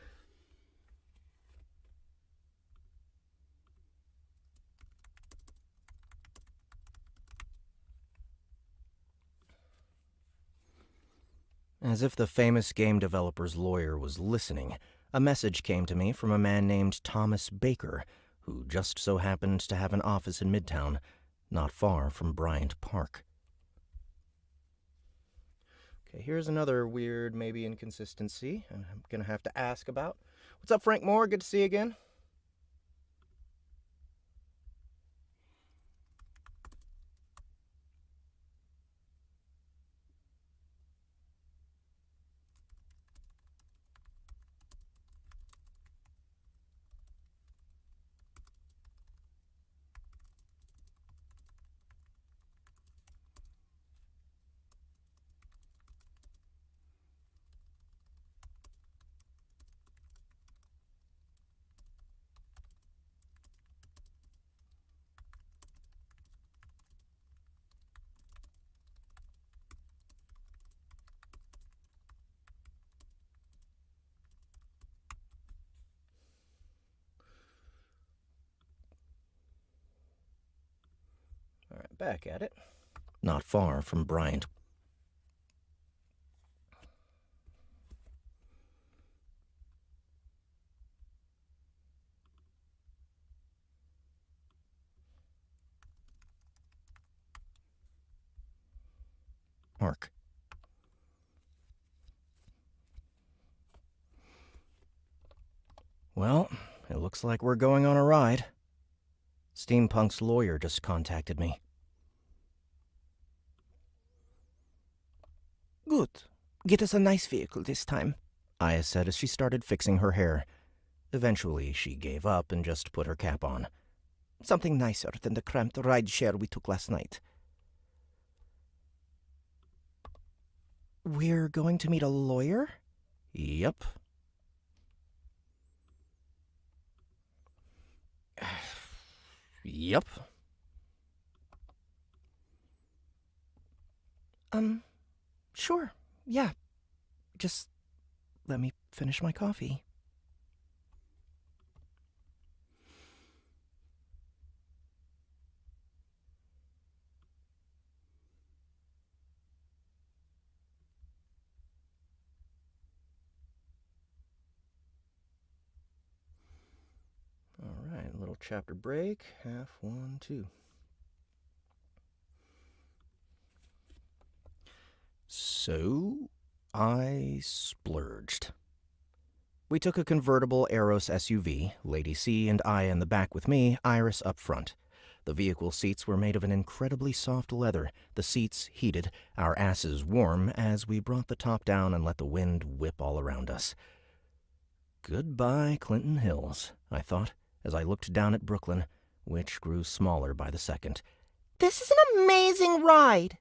As if the famous game developer's lawyer was listening, a message came to me from a man named Thomas Baker, who just so happened to have an office in Midtown, not far from Bryant Park. Okay, here's another weird, maybe inconsistency I'm going to have to ask about. What's up, Frank Moore? Good to see you again. All right, back at it. Not far from Bryant. Park. Well, it looks like we're going on a ride. Steampunk's lawyer just contacted me. Good. Get us a nice vehicle this time. Aya said as she started fixing her hair. Eventually, she gave up and just put her cap on. Something nicer than the cramped rideshare we took last night. We're going to meet a lawyer? Yep. Yep. Sure. Yeah. Just let me finish my coffee. All right, little chapter break. Half, 1, 2. So, I splurged. We took a convertible Aros SUV, Lady C and I in the back with me, Iris up front. The vehicle seats were made of an incredibly soft leather, the seats heated, our asses warm as we brought the top down and let the wind whip all around us. Goodbye, Clinton Hills, I thought, as I looked down at Brooklyn, which grew smaller by the second. This is an amazing ride.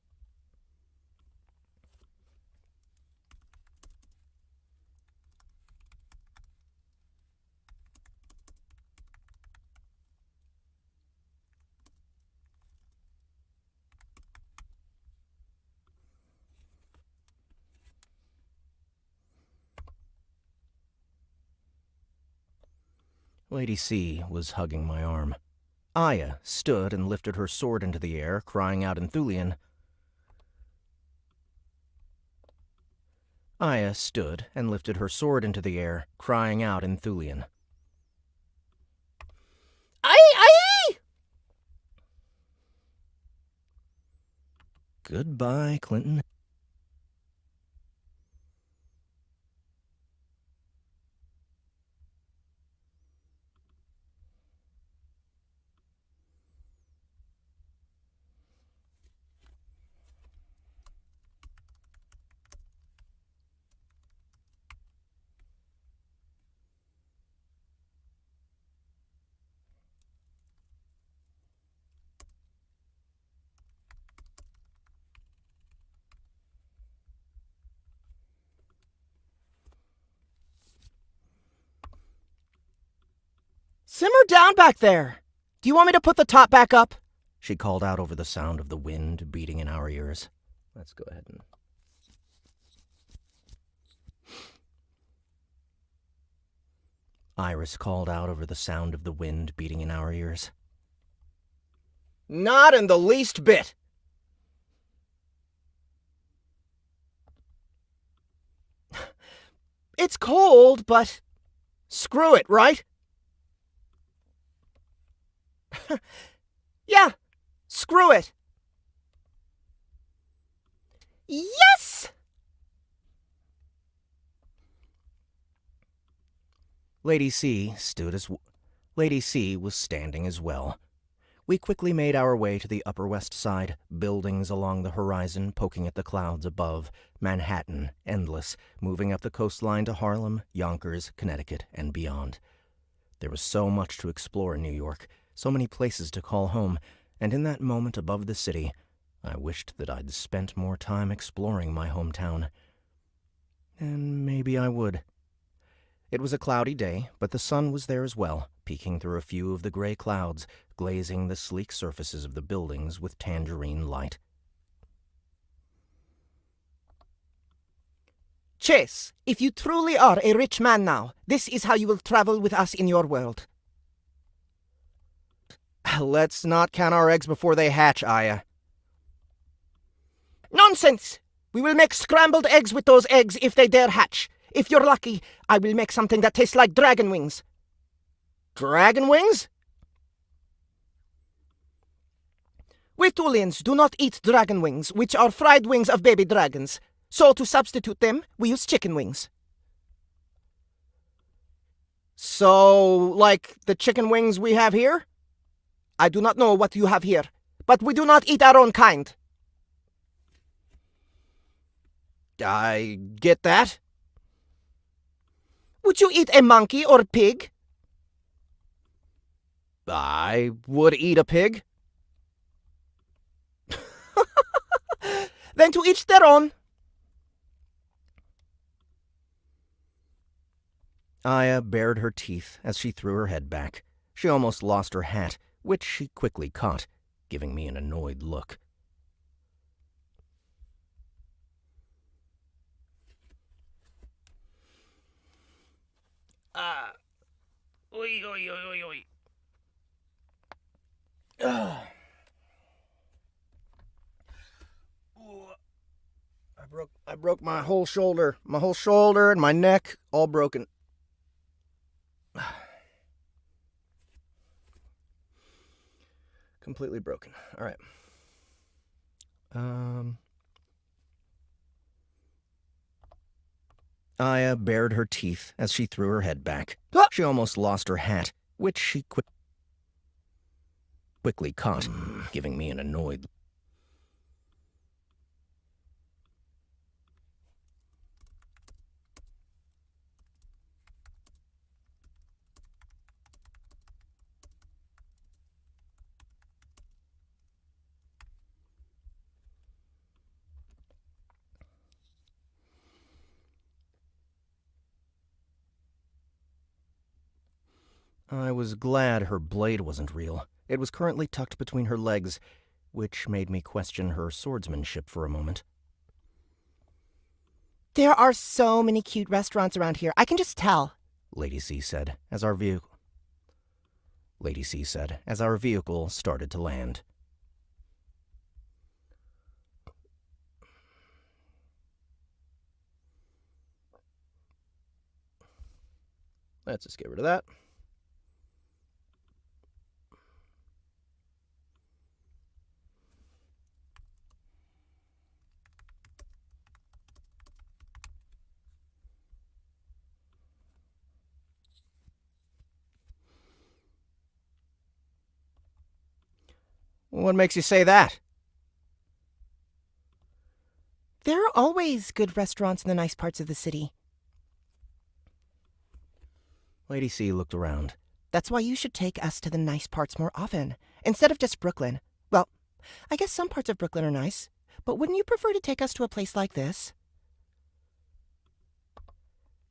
Lady C was hugging my arm. Aya stood and lifted her sword into the air, crying out in Thulian. Aya stood and lifted her sword into the air, crying out in Thulian. Aye! Goodbye, Clinton. Simmer down back there! Do you want me to put the top back up? She called out over the sound of the wind beating in our ears. Let's go ahead and... Iris called out over the sound of the wind beating in our ears. Not in the least bit! It's cold, but... Screw it, right? Yeah, screw it. Yes! Lady C was standing as well. We quickly made our way to the Upper West Side, buildings along the horizon poking at the clouds above, Manhattan endless, moving up the coastline to Harlem, Yonkers, Connecticut, and beyond. There was so much to explore in New York, so many places to call home, and in that moment above the city, I wished that I'd spent more time exploring my hometown. And maybe I would. It was a cloudy day, but the sun was there as well, peeking through a few of the gray clouds, glazing the sleek surfaces of the buildings with tangerine light. Chase, if you truly are a rich man now, this is how you will travel with us in your world. Let's not count our eggs before they hatch, Aya. Nonsense! We will make scrambled eggs with those eggs if they dare hatch. If you're lucky, I will make something that tastes like dragon wings. Dragon wings? We Thulians do not eat dragon wings, which are fried wings of baby dragons. So to substitute them, we use chicken wings. So, like the chicken wings we have here? I do not know what you have here, but we do not eat our own kind. I get that. Would you eat a monkey or a pig? I would eat a pig. Then to each their own. Aya bared her teeth as she threw her head back. She almost lost her hat, which she quickly caught, giving me an annoyed look. Oi, oi, oi, oi, oi. I broke my whole shoulder and my neck, all broken. Completely broken. All right. Aya bared her teeth as she threw her head back. She almost lost her hat, which she quickly caught, giving me an annoyed. I was glad her blade wasn't real. It was currently tucked between her legs, which made me question her swordsmanship for a moment. There are so many cute restaurants around here. I can just tell, Lady C said, as our vehicle... Lady C said, as our vehicle started to land. Let's just get rid of that. What makes you say that? There are always good restaurants in the nice parts of the city. Lady C looked around. That's why you should take us to the nice parts more often, instead of just Brooklyn. Well, I guess some parts of Brooklyn are nice, but wouldn't you prefer to take us to a place like this?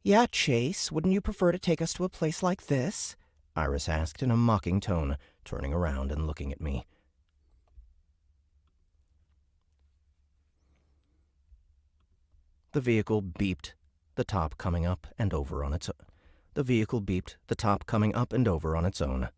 Yeah, Chase, wouldn't you prefer to take us to a place like this? Iris asked in a mocking tone, turning around and looking at me. The vehicle beeped, the top coming up and over on its own. The vehicle beeped, the top coming up and over on its own.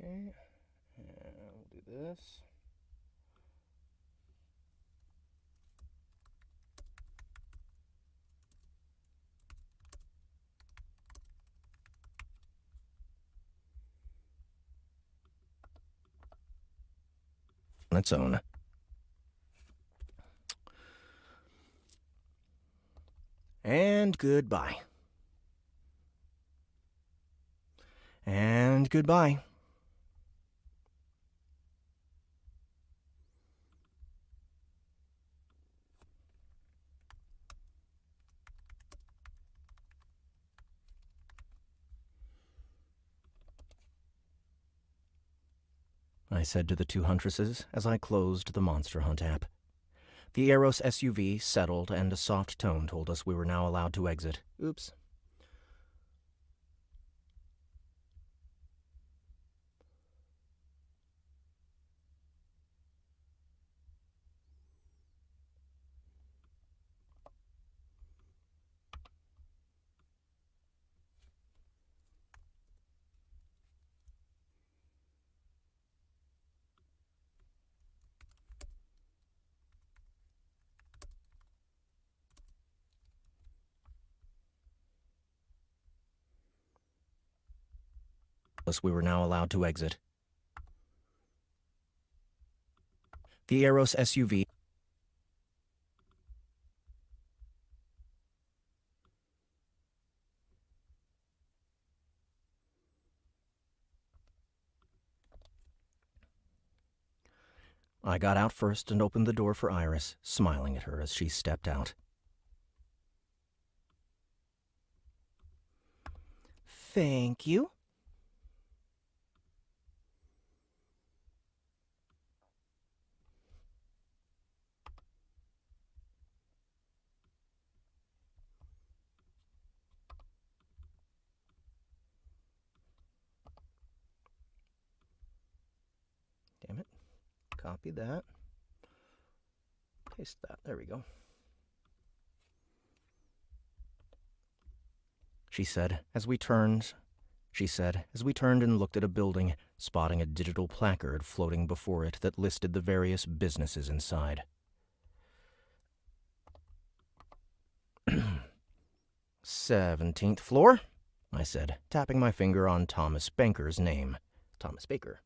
Okay, and we'll do this. On its own. And goodbye. And goodbye. I said to the two huntresses as I closed the Monster Hunt app. The Eros SUV settled and a soft tone told us we were now allowed to exit. Oops. We were now allowed to exit. The Eros SUV. I got out first and opened the door for Iris, smiling at her as she stepped out. Thank you. Copy that. Paste that. There we go. She said as we turned and looked at a building, spotting a digital placard floating before it that listed the various businesses inside. 17th floor, I said, tapping my finger on Thomas Baker's name. Thomas Baker.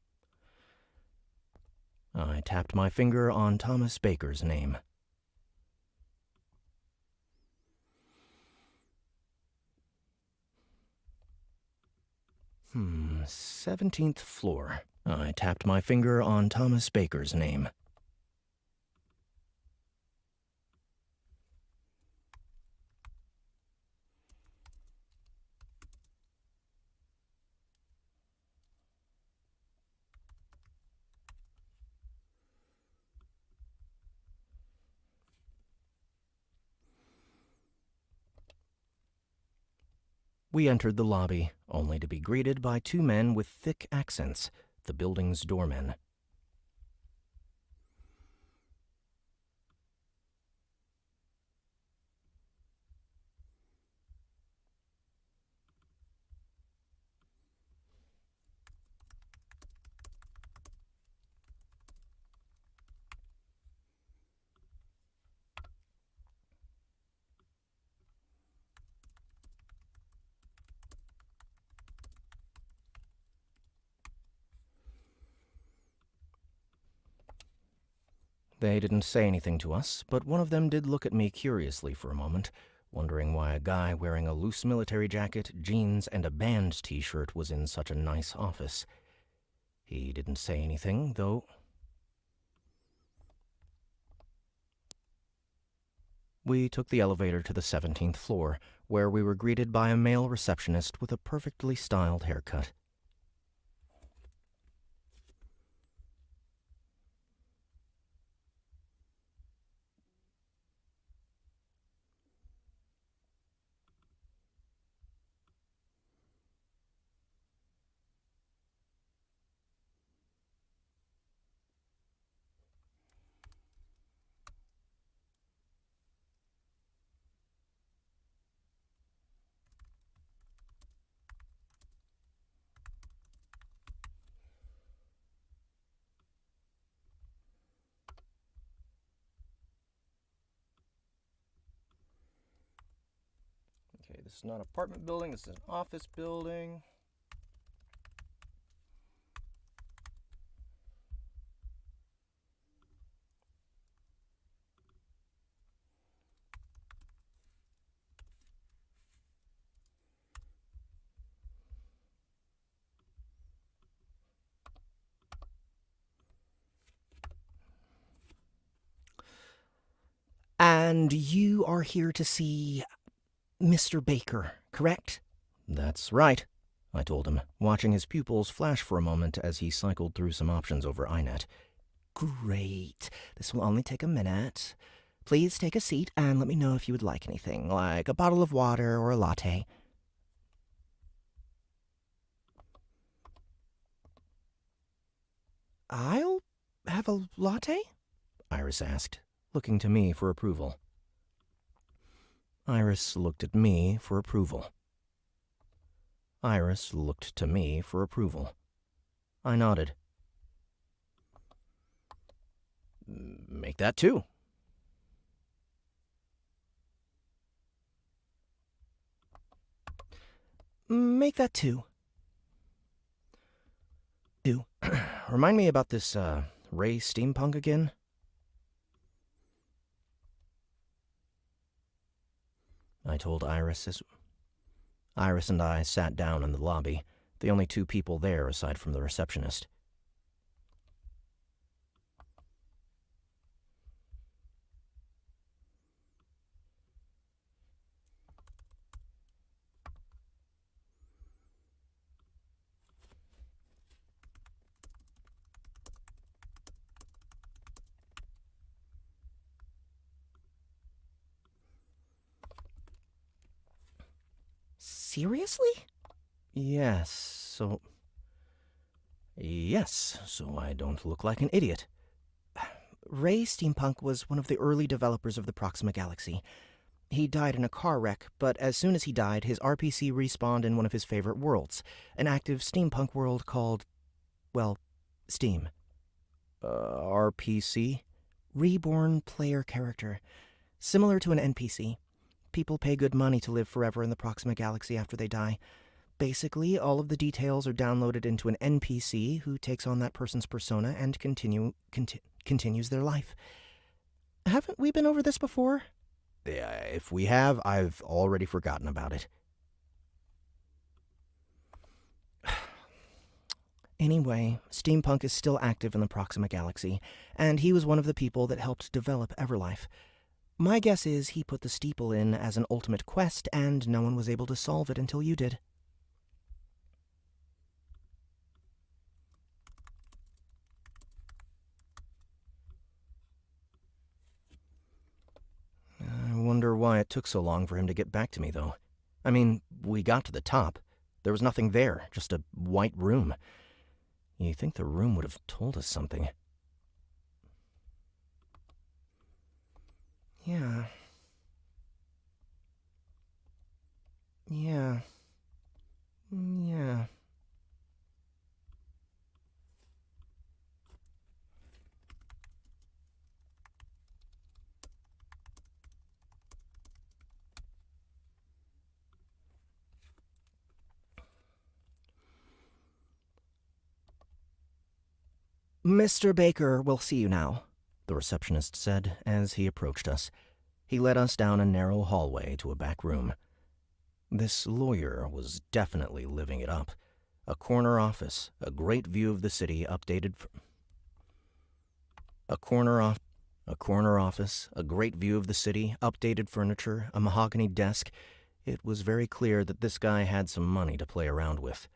I tapped my finger on Thomas Baker's name. 17th floor. I tapped my finger on Thomas Baker's name. We entered the lobby, only to be greeted by two men with thick accents, the building's doormen. They didn't say anything to us, but one of them did look at me curiously for a moment, wondering why a guy wearing a loose military jacket, jeans, and a band t-shirt was in such a nice office. He didn't say anything, though. We took the elevator to the 17th floor, where we were greeted by a male receptionist with a perfectly styled haircut. Okay, this is not an apartment building, this is an office building. And you are here to see Mr. Baker, correct? That's right, I told him, watching his pupils flash for a moment as he cycled through some options over iNet. Great. This will only take a minute. Please take a seat and let me know if you would like anything, like a bottle of water or a latte. I'll have a latte? Iris asked, looking to me for approval. Iris looked at me for approval. Iris looked to me for approval. I nodded. Make that too. Make that too. Remind me about this, Ray steampunk again? I told Iris as Iris and I sat down in the lobby, the only two people there aside from the receptionist. Seriously? Yes, so I don't look like an idiot. Ray Steampunk was one of the early developers of the Proxima Galaxy. He died in a car wreck, but as soon as he died, his RPC respawned in one of his favorite worlds, an active steampunk world called, well, Steam. RPC? Reborn player character. Similar to an NPC. People pay good money to live forever in the Proxima Galaxy after they die. Basically, all of the details are downloaded into an NPC who takes on that person's persona and continues their life. Haven't we been over this before? Yeah, if we have, I've already forgotten about it. Anyway, Steampunk is still active in the Proxima Galaxy, and he was one of the people that helped develop Everlife. My guess is he put the steeple in as an ultimate quest, and no one was able to solve it until you did. I wonder why it took so long for him to get back to me, though. I mean, we got to the top. There was nothing there, just a white room. You'd think the room would have told us something. Yeah. Yeah. Mr. Baker will see you now, The receptionist said as he approached us. He led us down a narrow hallway to a back room. This lawyer was definitely living it up. A corner office, a great view of the city updated a corner office, a great view of the city, updated furniture, a mahogany desk. It was very clear that this guy had some money to play around with.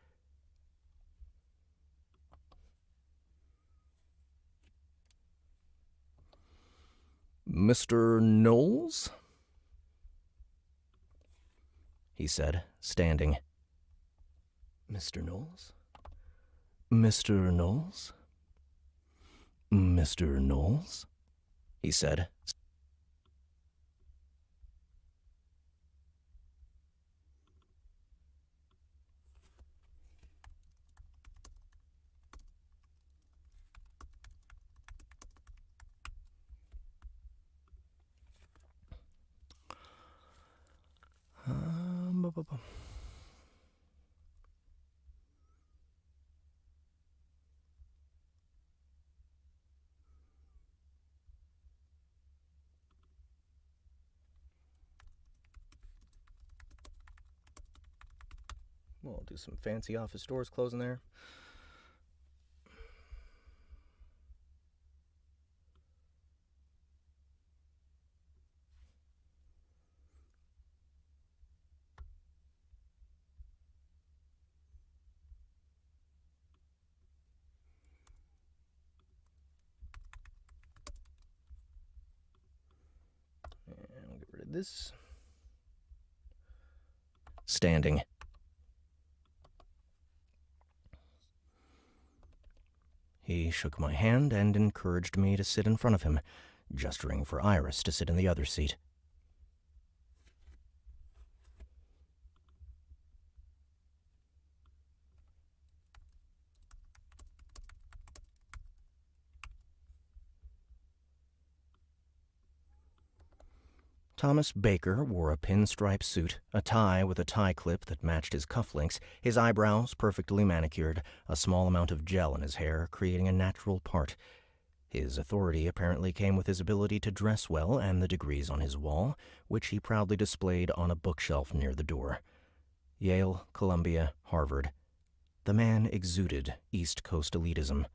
Mr. Knowles? He said, standing. Mr. Knowles? Mr. Knowles? Mr. Knowles? He said. We'll do some fancy office doors closing there. And we'll get rid of this. Standing. He shook my hand and encouraged me to sit in front of him, gesturing for Iris to sit in the other seat. Thomas Baker wore a pinstripe suit, a tie with a tie clip that matched his cufflinks, his eyebrows perfectly manicured, a small amount of gel in his hair, creating a natural part. His authority apparently came with his ability to dress well and the degrees on his wall, which he proudly displayed on a bookshelf near the door. Yale, Columbia, Harvard. The man exuded East Coast elitism.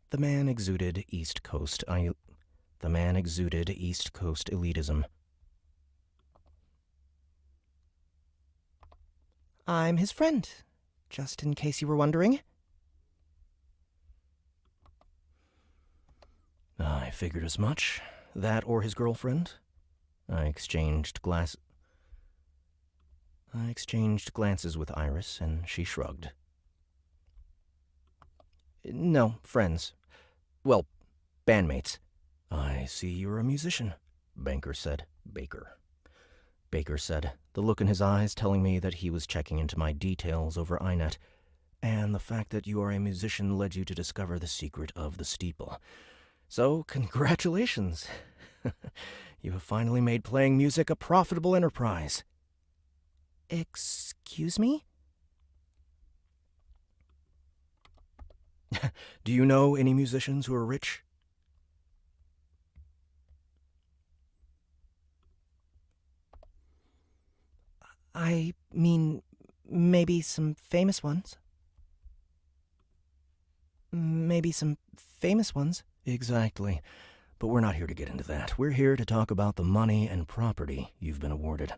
The man exuded East Coast elitism. I'm his friend, just in case you were wondering. I figured as much. That or his girlfriend. I exchanged glances with Iris, and she shrugged. No, friends. Well, bandmates. I see you're a musician, Baker said. Baker said, the look in his eyes telling me that he was checking into my details over iNet. And the fact that you are a musician led you to discover the secret of the steeple. So, congratulations. You have finally made playing music a profitable enterprise. Excuse me? Do you know any musicians who are rich? I mean, maybe some famous ones. Maybe some famous ones. Exactly. But we're not here to get into that. We're here to talk about the money and property you've been awarded.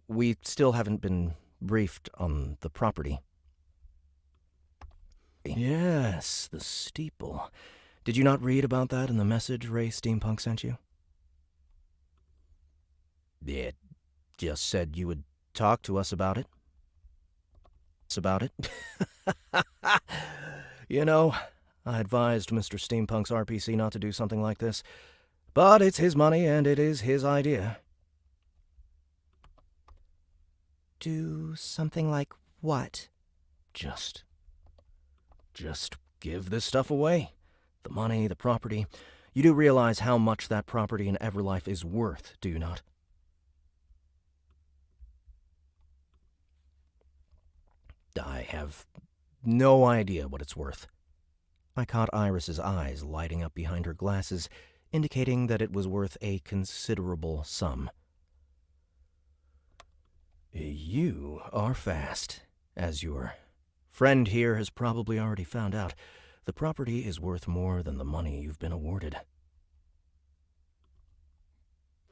We still haven't been briefed on the property. Yes, the steeple. Did you not read about that in the message Ray Steampunk sent you? It just said you would talk to us about it. You know, I advised Mr. Steampunk's RPC not to do something like this, but it's his money and it is his idea. Do something like what? Just give this stuff away. The money, the property. You do realize how much that property in Everlife is worth, do you not? I have no idea what it's worth. I caught Iris's eyes lighting up behind her glasses, indicating that it was worth a considerable sum. You are fast, as your friend here has probably already found out. The property is worth more than the money you've been awarded.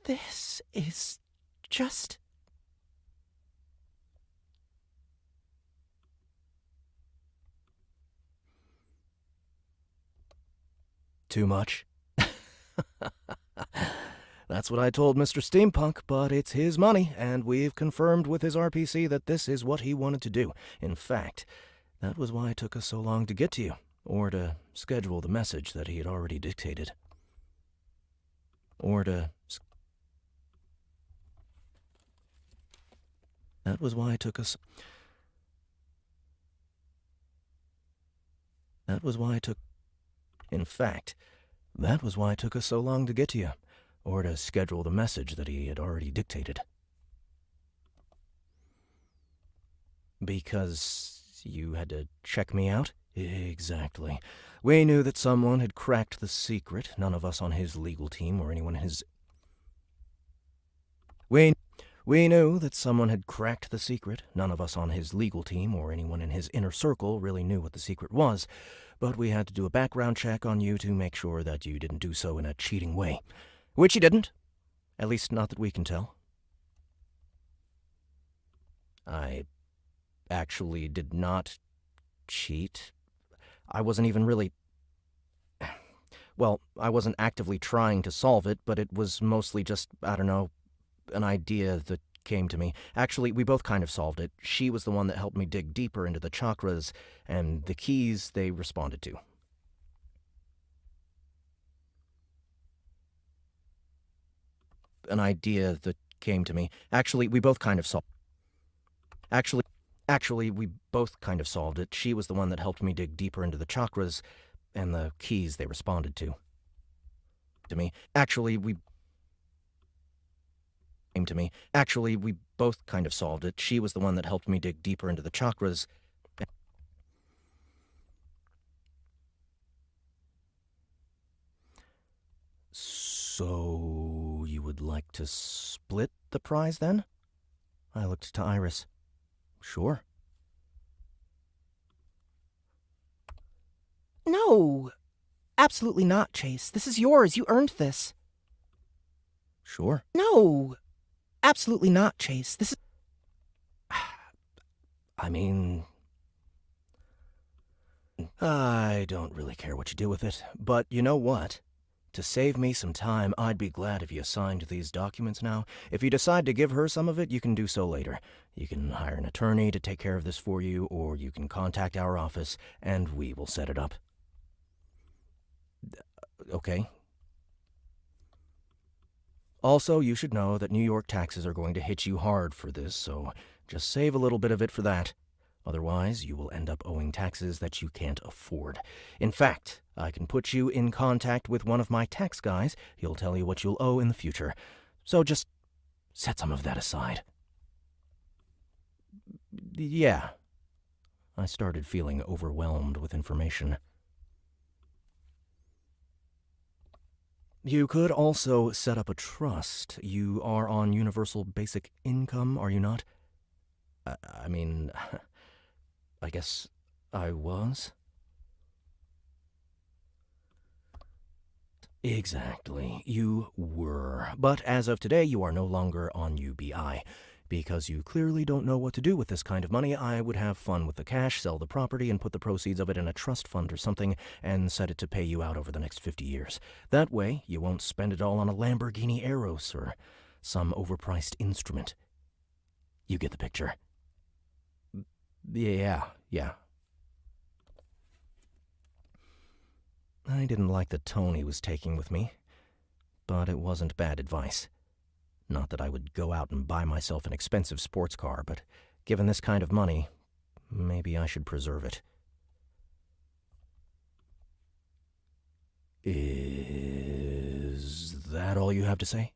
This is just... Too much? That's what I told Mr. Steampunk, but it's his money, and we've confirmed with his RPC that this is what he wanted to do. In fact, that was why it took us so long to get to you, or to schedule the message that he had already dictated. That was why it took us... In fact, that was why it took us so long to get to you, or to schedule the message that he had already dictated. Because you had to check me out? Exactly. We knew that someone had cracked the secret, none of us on his legal team or anyone in his... We knew that someone had cracked the secret. None of us on his legal team or anyone in his inner circle really knew what the secret was, but we had to do a background check on you to make sure that you didn't do so in a cheating way. Which you didn't. At least not that we can tell. I actually did not cheat. I wasn't even really... Well, I wasn't actively trying to solve it, but it was mostly just, I don't know, an idea that came to me. Actually, we both kind of solved it. She was the one that helped me dig deeper into the chakras, and the keys they responded to. An idea that came to me. Actually, we both kind of solved it. She was the one that helped me dig deeper into the chakras, and the keys they responded to. Actually, we both kind of solved it. She was the one that helped me dig deeper into the chakras. So, you would like to split the prize, then? I looked to Iris. Sure. No! Absolutely not, Chase. This is yours. You earned this. Sure. No! Absolutely not, Chase. This is... I mean... I don't really care what you do with it, but you know what? To save me some time, I'd be glad if you signed these documents now. If you decide to give her some of it, you can do so later. You can hire an attorney to take care of this for you, or you can contact our office, and we will set it up. Okay. Also, you should know that New York taxes are going to hit you hard for this, so just save a little bit of it for that. Otherwise, you will end up owing taxes that you can't afford. In fact, I can put you in contact with one of my tax guys. He'll tell you what you'll owe in the future. So just set some of that aside. Yeah. I started feeling overwhelmed with information. You could also set up a trust. You are on universal basic income, are you not? I mean, I guess I was. Exactly, you were. But as of today, you are no longer on UBI. Because you clearly don't know what to do with this kind of money, I would have fun with the cash, sell the property, and put the proceeds of it in a trust fund or something, and set it to pay you out over the next 50 years. That way, you won't spend it all on a Lamborghini Eros or some overpriced instrument. You get the picture. Yeah. I didn't like the tone he was taking with me, but it wasn't bad advice. Not that I would go out and buy myself an expensive sports car, but given this kind of money, maybe I should preserve it. Is that all you have to say?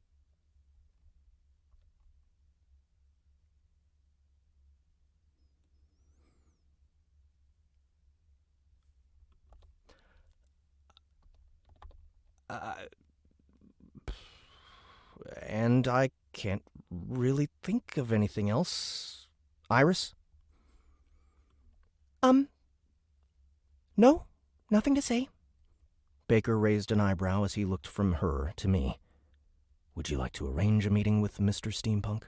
And I can't really think of anything else. Iris? No, nothing to say. Baker raised an eyebrow as he looked from her to me. Would you like to arrange a meeting with Mr. Steampunk?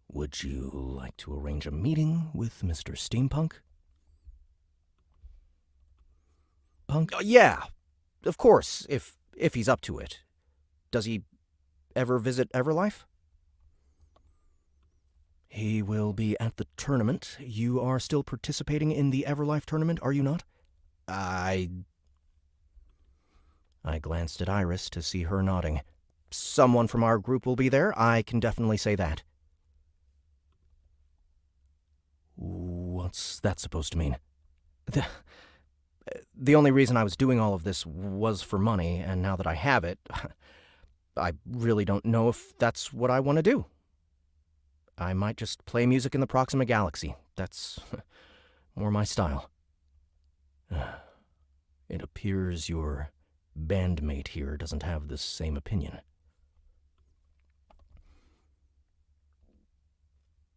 Would you like to arrange a meeting with Mr. Steampunk? Punk? Yeah, of course, if he's up to it. Does he ever visit Everlife? He will be at the tournament. You are still participating in the Everlife tournament, are you not? I glanced at Iris to see her nodding. Someone from our group will be there, I can definitely say that. What's that supposed to mean? The only reason I was doing all of this was for money, and now that I have it, I really don't know if that's what I want to do. I might just play music in the Proxima Galaxy. That's more my style. It appears your bandmate here doesn't have the same opinion.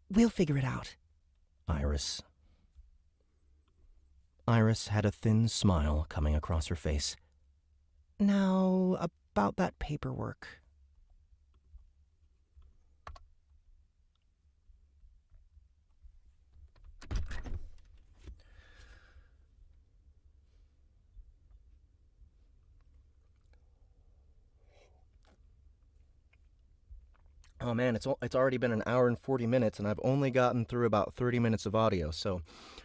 We'll figure it out. Iris had a thin smile coming across her face. Now, about that paperwork. Oh man, it's already been an hour and 40 minutes, and I've only gotten through about 30 minutes of audio, so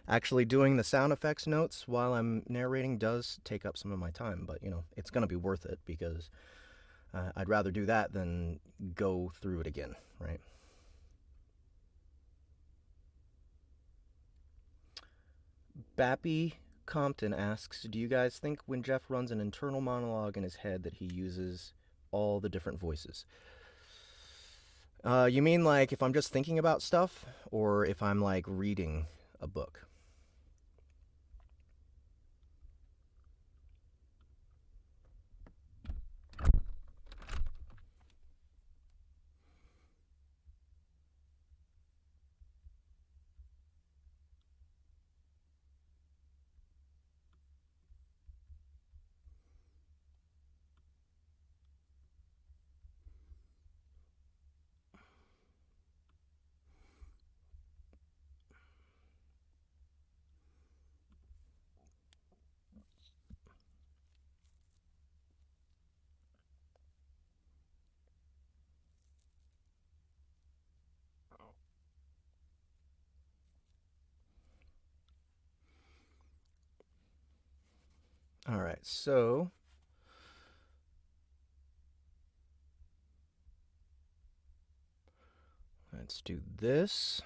actually doing the sound effects notes while I'm narrating does take up some of my time, but, it's going to be worth it, because I'd rather do that than go through it again, right? Bappy Compton asks, do you guys think when Jeff runs an internal monologue in his head that he uses all the different voices? You mean like if I'm just thinking about stuff, or if I'm like reading a book? All right, so let's do this.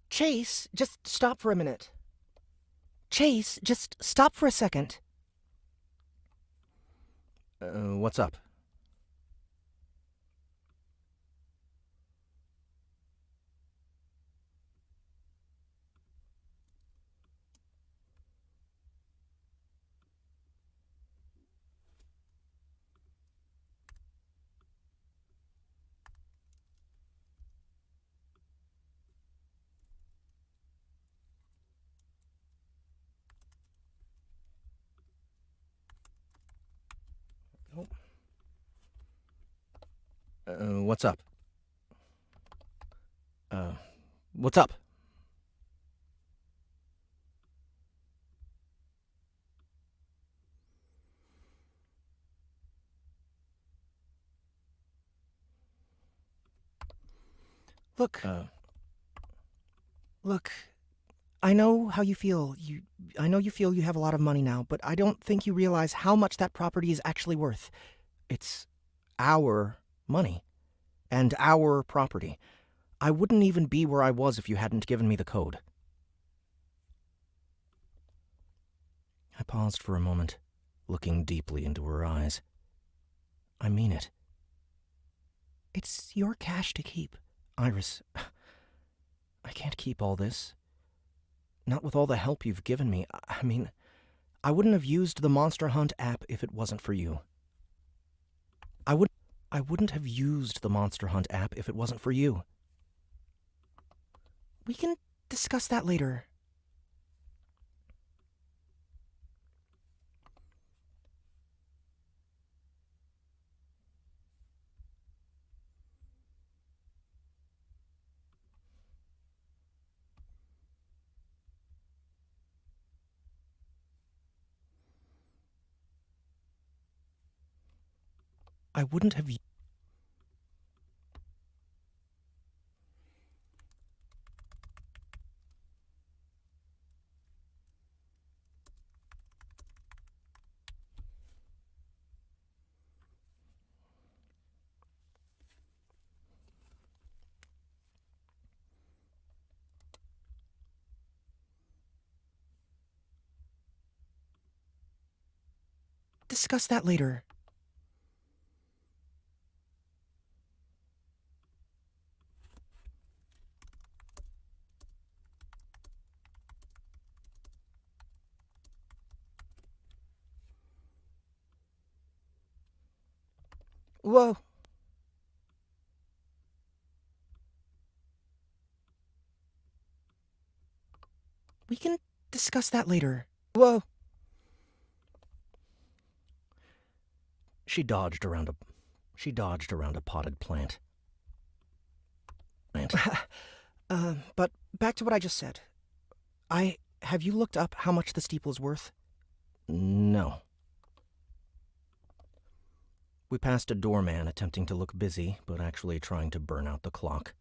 Chase, just stop for a minute. Chase, just stop for a second. What's up? What's up? What's up? Look, I know how you feel. I know you feel you have a lot of money now, but I don't think you realize how much that property is actually worth. It's our money and our property. I wouldn't even be where I was if you hadn't given me the code. I paused for a moment, looking deeply into her eyes. I mean it. It's your cash to keep, Iris. I can't keep all this. Not with all the help you've given me. I mean, I wouldn't have used the Monster Hunt app if it wasn't for you. I wouldn't have used the Monster Hunt app if it wasn't for you. We can discuss that later. I wouldn't have... Discuss that later. Whoa. We can discuss that later. Whoa. She dodged around a potted plant. But back to what I just said. Have you looked up how much the steeple is worth? No. We passed a doorman attempting to look busy, but actually trying to burn out the clock.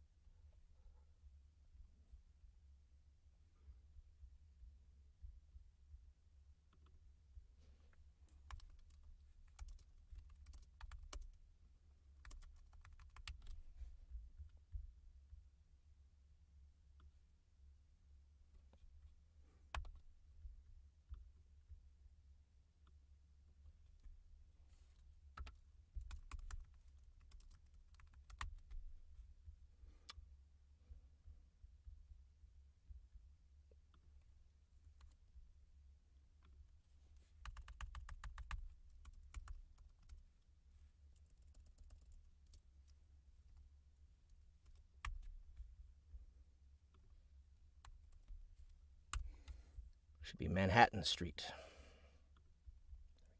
Should be Manhattan Street.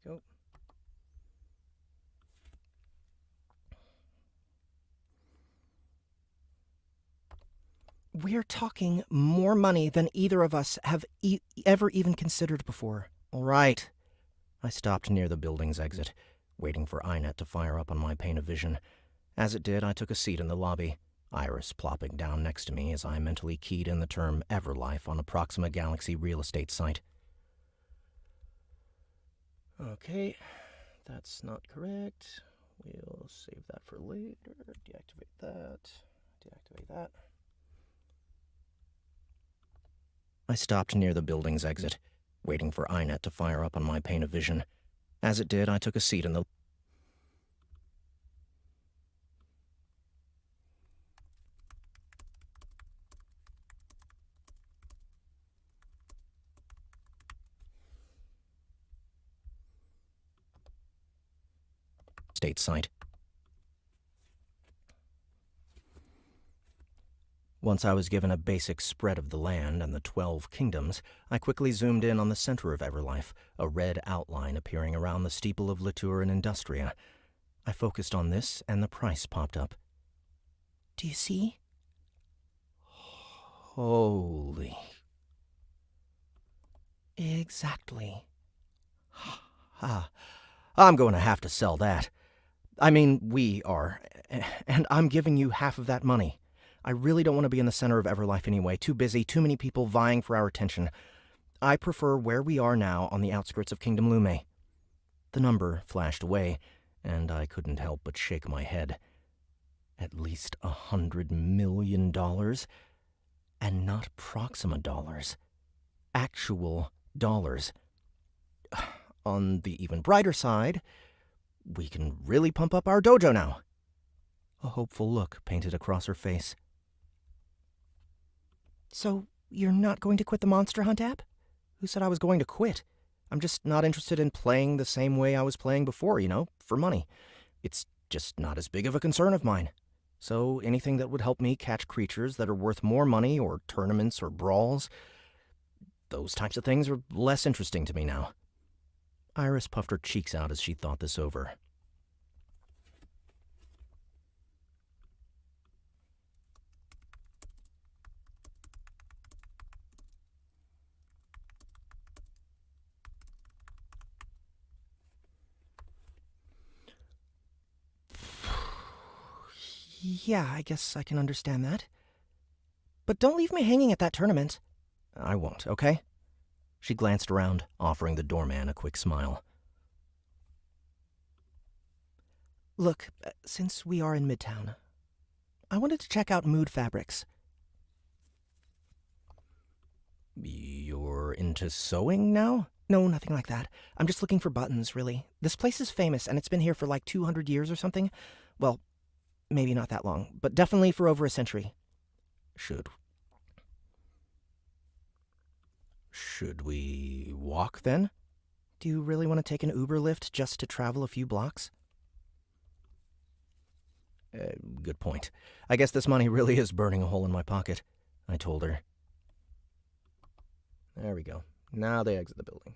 There we go. We're talking more money than either of us have ever even considered before. All right. I stopped near the building's exit, waiting for iNet to fire up on my pane of vision. As it did, I took a seat in the lobby, Iris plopping down next to me as I mentally keyed in the term Everlife on a Proxima Galaxy real estate site. Okay, that's not correct. We'll save that for later. Deactivate that. Deactivate that. I stopped near the building's exit, waiting for iNet to fire up on my pane of vision. As it did, I took a seat in the state site. Once I was given a basic spread of the land and the 12 kingdoms, I quickly zoomed in on the center of Everlife, a red outline appearing around the steeple of Latour and Industria. I focused on this, and the price popped up. Do you see? Holy. Exactly. I'm going to have to sell that. I mean, we are, and I'm giving you half of that money. I really don't want to be in the center of Everlife anyway. Too busy, too many people vying for our attention. I prefer where we are now on the outskirts of Kingdom Lume. The number flashed away, and I couldn't help but shake my head. At least $100 million, and not Proxima dollars. Actual dollars. On the even brighter side, we can really pump up our dojo now. A hopeful look painted across her face. So, you're not going to quit the Monster Hunt app? Who said I was going to quit? I'm just not interested in playing the same way I was playing before, for money. It's just not as big of a concern of mine. So anything that would help me catch creatures that are worth more money, or tournaments or brawls, those types of things are less interesting to me now. Iris puffed her cheeks out as she thought this over. Yeah, I guess I can understand that. But don't leave me hanging at that tournament. I won't, okay? She glanced around, offering the doorman a quick smile. Look, since we are in Midtown, I wanted to check out Mood Fabrics. You're into sewing now? No, nothing like that. I'm just looking for buttons, really. This place is famous, and it's been here for like 200 years or something. Well, maybe not that long, but definitely for over a century. Should we walk then? Do you really want to take an Uber lift just to travel a few blocks? Good point. I guess this money really is burning a hole in my pocket, I told her. There we go. Now they exit the building.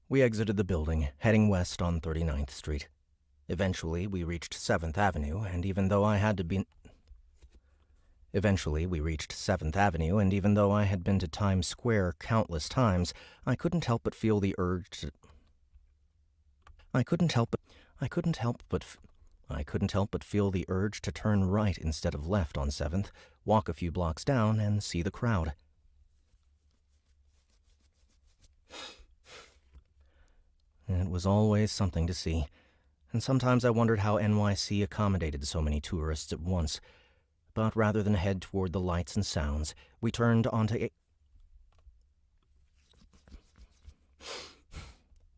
We exited the building, heading west on 39th Street. Eventually, we reached 7th Avenue, and even though I had been to Times Square countless times, I couldn't help but feel the urge to feel the urge to turn right instead of left on 7th, walk a few blocks down, and see the crowd. It was always something to see. and sometimes I wondered how NYC accommodated so many tourists at once. But rather than head toward the lights and sounds, we turned onto a...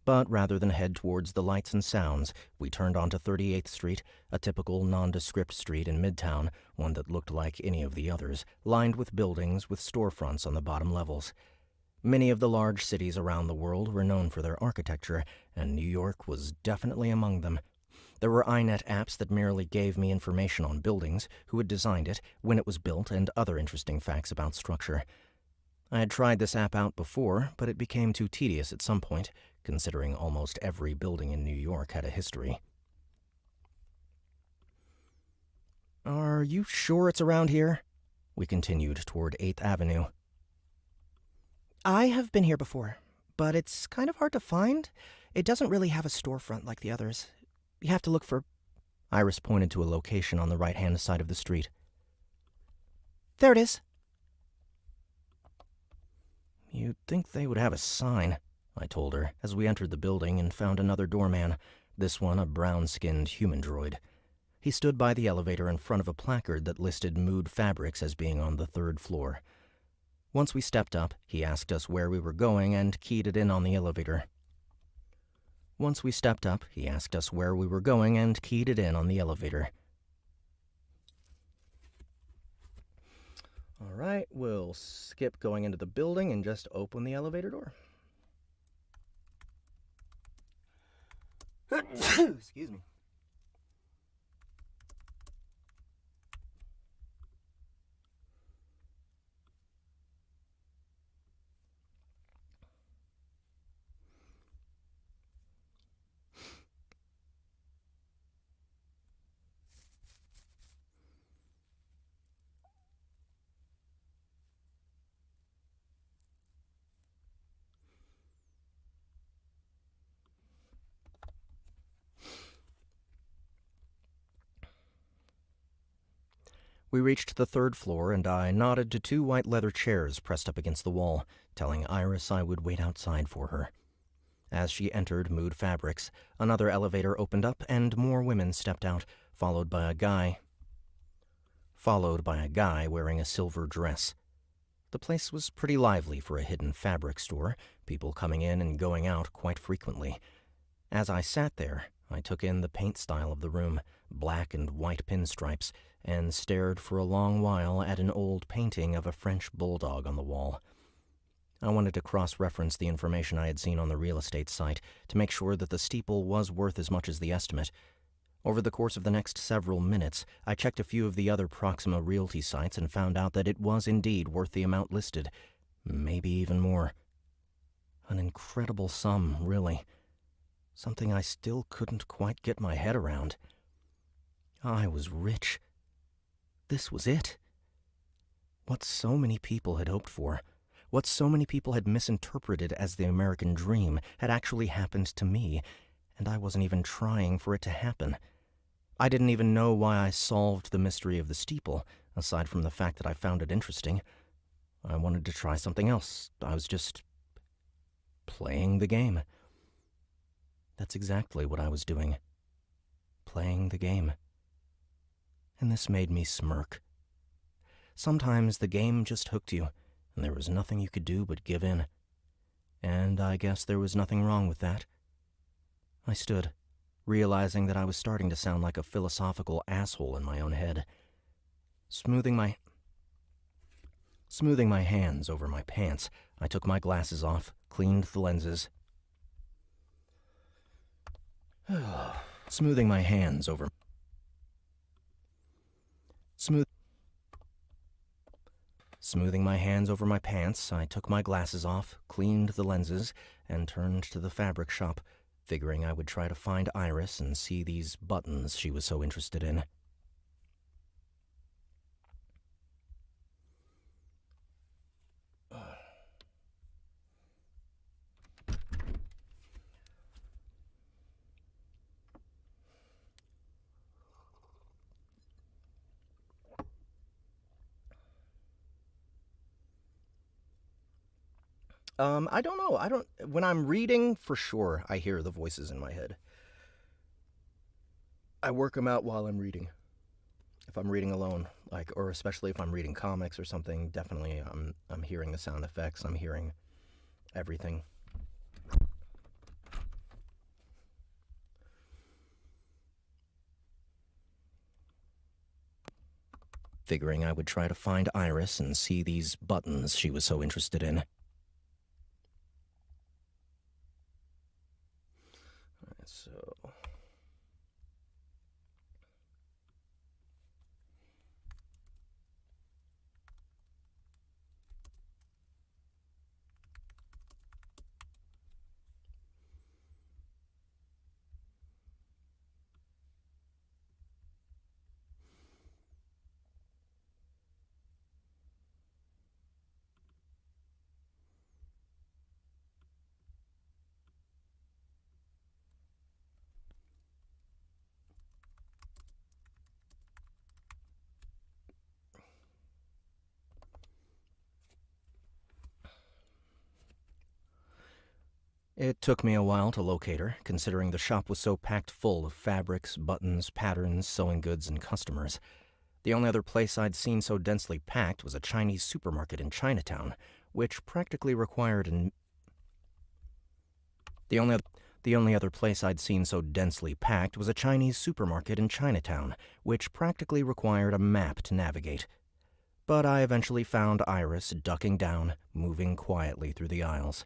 But rather than head towards the lights and sounds, we turned onto 38th Street, a typical nondescript street in Midtown, one that looked like any of the others, lined with buildings with storefronts on the bottom levels. Many of the large cities around the world were known for their architecture, and New York was definitely among them. There were iNet apps that merely gave me information on buildings, who had designed it, when it was built, and other interesting facts about structure. I had tried this app out before, but it became too tedious at some point, considering almost every building in New York had a history. "Are you sure it's around here?" We continued toward 8th Avenue. I have been here before, but it's kind of hard to find. It doesn't really have a storefront like the others. You have to look for... Iris pointed to a location on the right-hand side of the street. There it is. "You'd think they would have a sign," I told her, as we entered the building and found another doorman, this one a brown-skinned human droid. He stood by the elevator in front of a placard that listed Mood Fabrics as being on the 3rd floor. Once we stepped up, he asked us where we were going and keyed it in on the elevator. All right, we'll skip going into the building and just open the elevator door. Excuse me. We reached the 3rd floor, and I nodded to 2 white leather chairs pressed up against the wall, telling Iris I would wait outside for her. As she entered Mood Fabrics, another elevator opened up, and more women stepped out, followed by a guy wearing a silver dress. The place was pretty lively for a hidden fabric store, people coming in and going out quite frequently. As I sat there, I took in the paint style of the room, black and white pinstripes, and stared for a long while at an old painting of a French bulldog on the wall. I wanted to cross-reference the information I had seen on the real estate site to make sure that the steeple was worth as much as the estimate. Over the course of the next several minutes, I checked a few of the other Proxima Realty sites and found out that it was indeed worth the amount listed, maybe even more. An incredible sum, really. Something I still couldn't quite get my head around. I was rich. This was it. What so many people had hoped for, what so many people had misinterpreted as the American dream, had actually happened to me, and I wasn't even trying for it to happen. I didn't even know why I solved the mystery of the steeple, aside from the fact that I found it interesting. I wanted to try something else. I was just playing the game. That's exactly what I was doing. Playing the game. And this made me smirk. Sometimes the game just hooked you, and there was nothing you could do but give in. And I guess there was nothing wrong with that. I stood, realizing that I was starting to sound like a philosophical asshole in my own head. Smoothing my hands over my pants, I took my glasses off, cleaned the lenses. Smoothing my hands over my pants, I took my glasses off, cleaned the lenses, and turned to the fabric shop, figuring I would try to find Iris and see these buttons she was so interested in. I don't know. When I'm reading, for sure, I hear the voices in my head. I work them out while I'm reading. If I'm reading alone, or especially if I'm reading comics or something, definitely I'm hearing the sound effects. I'm hearing everything. Figuring I would try to find Iris and see these buttons she was so interested in. Alright, so... It took me a while to locate her, considering the shop was so packed full of fabrics, buttons, patterns, sewing goods, and customers. The only other place I'd seen so densely packed was a Chinese supermarket in Chinatown, which practically required The only other place I'd seen so densely packed was a Chinese supermarket in Chinatown, which practically required a map to navigate. But I eventually found Iris ducking down, moving quietly through the aisles.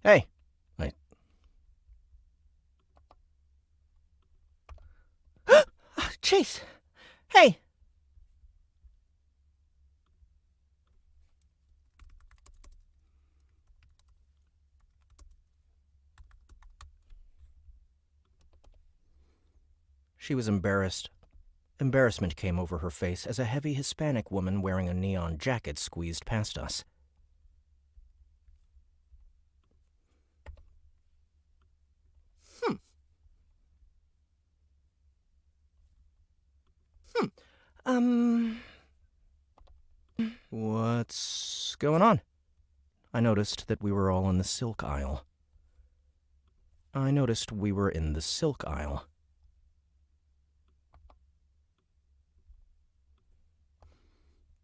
Hey! Chase! Hey! She was embarrassed. Embarrassment came over her face as a heavy Hispanic woman wearing a neon jacket squeezed past us. What's going on? I noticed that we were all in the silk aisle.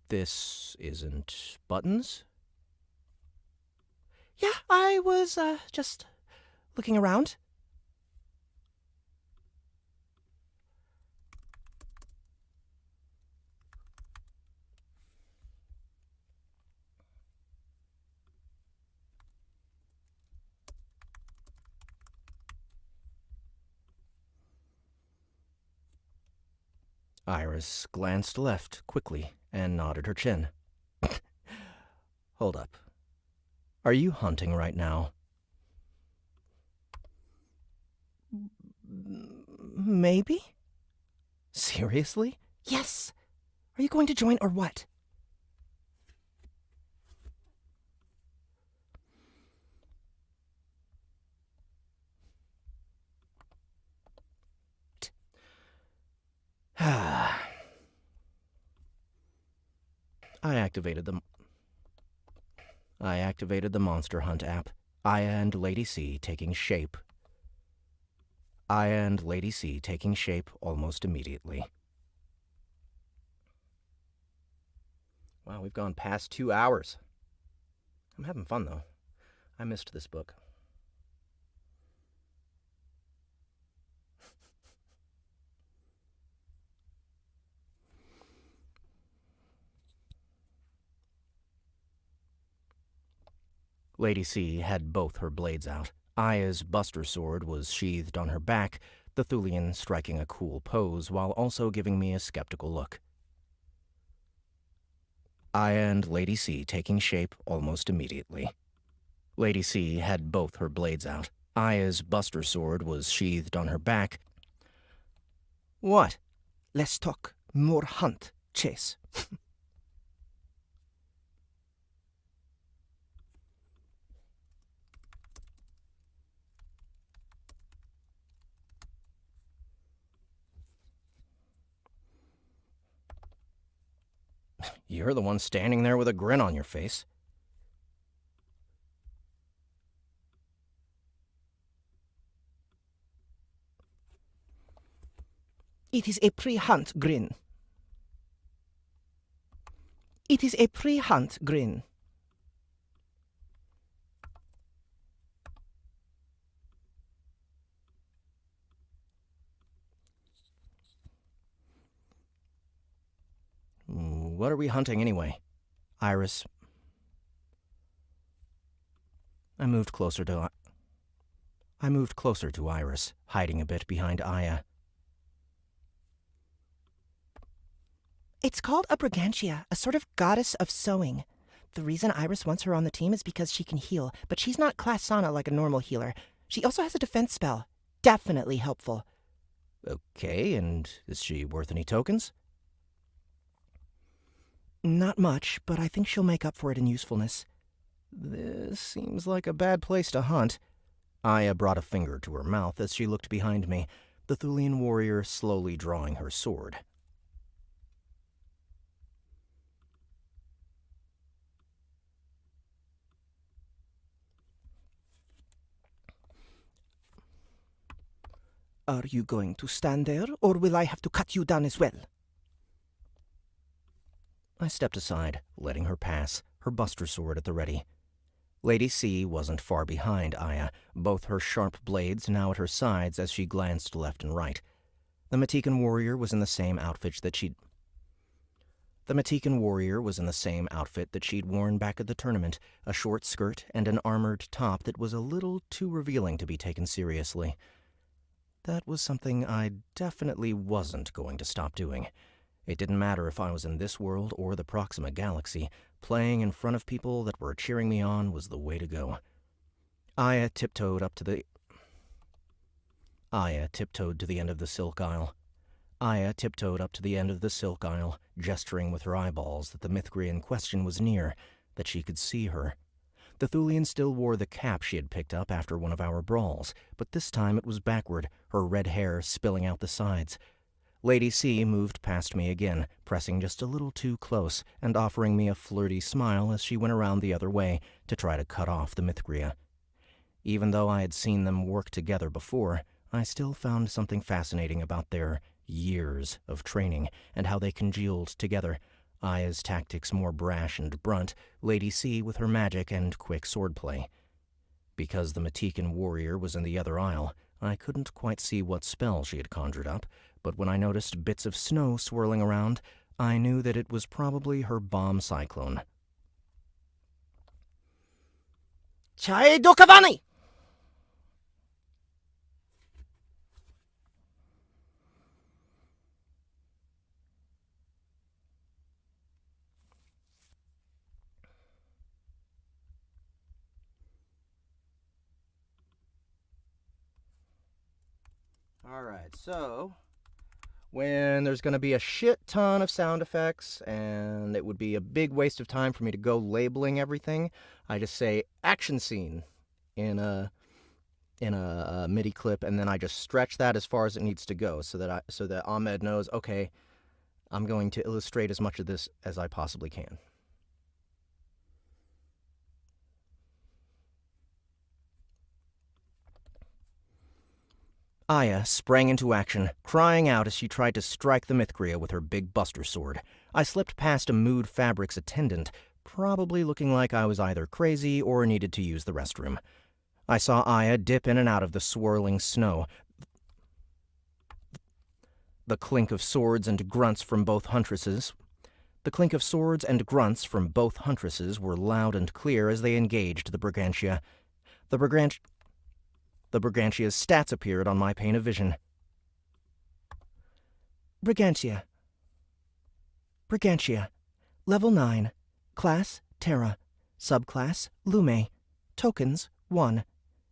This isn't buttons? Yeah, I was, just looking around. Iris glanced left quickly and nodded her chin. Hold up. Are you hunting right now? Maybe? Seriously? Yes. Are you going to join or what? I activated the Monster Hunt app. Aya and Lady C taking shape almost immediately. Wow, we've gone past 2 hours. I'm having fun, though. I missed this book. Lady C had both her blades out. Aya's buster sword was sheathed on her back, the Thulian striking a cool pose while also giving me a skeptical look. Aya and Lady C taking shape almost immediately. Lady C had both her blades out. Aya's buster sword was sheathed on her back. What? Less talk, more hunt, chase. You're the one standing there with a grin on your face. It is a pre-hunt grin. It is a pre-hunt grin. What are we hunting anyway? Iris. I moved closer to Iris, hiding a bit behind Aya. It's called a Brigantia, a sort of goddess of sewing. The reason Iris wants her on the team is because she can heal, but she's not class Sana like a normal healer. She also has a defense spell. Definitely helpful. Okay, and is she worth any tokens? Not much, but I think she'll make up for it in usefulness. This seems like a bad place to hunt. Aya brought a finger to her mouth as she looked behind me, the Thulian warrior slowly drawing her sword. Are you going to stand there, or will I have to cut you down as well? I stepped aside, letting her pass, her buster sword at the ready. Lady C wasn't far behind Aya, both her sharp blades now at her sides as she glanced left and right. The Matikan warrior was in the same outfit that she'd worn back at the tournament, a short skirt and an armored top that was a little too revealing to be taken seriously. That was something I definitely wasn't going to stop doing. It didn't matter if I was in this world or the Proxima Galaxy. Playing in front of people that were cheering me on was the way to go. Aya tiptoed to the end of the silk aisle. Gesturing with her eyeballs that the Mithri in question was near, that she could see her. The Thulian still wore the cap she had picked up after one of our brawls, but this time it was backward, her red hair spilling out the sides. Lady C moved past me again, pressing just a little too close and offering me a flirty smile as she went around the other way to try to cut off the Mithria. Even though I had seen them work together before, I still found something fascinating about their years of training and how they congealed together. Aya's tactics more brash and brunt, Lady C with her magic and quick swordplay. Because the Matikan warrior was in the other aisle, I couldn't quite see what spell she had conjured up, but when I noticed bits of snow swirling around, I knew that it was probably her bomb cyclone. Chai Dokavani! Alright, so when there's going to be a shit ton of sound effects and it would be a big waste of time for me to go labeling everything, I just say action scene in a MIDI clip, and then I just stretch that as far as it needs to go so that Ahmed knows, okay, I'm going to illustrate as much of this as I possibly can. Aya sprang into action, crying out as she tried to strike the Mithria with her big buster sword. I slipped past a Mood Fabrics attendant, probably looking like I was either crazy or needed to use the restroom. I saw Aya dip in and out of the swirling snow. The clink of swords and grunts from both huntresses The clink of swords and grunts from both huntresses were loud and clear as they engaged the Brigantia. The Brigantia's stats appeared on my pane of vision. Brigantia. Level 9. Class, Terra. Subclass, Lume. Tokens, 1.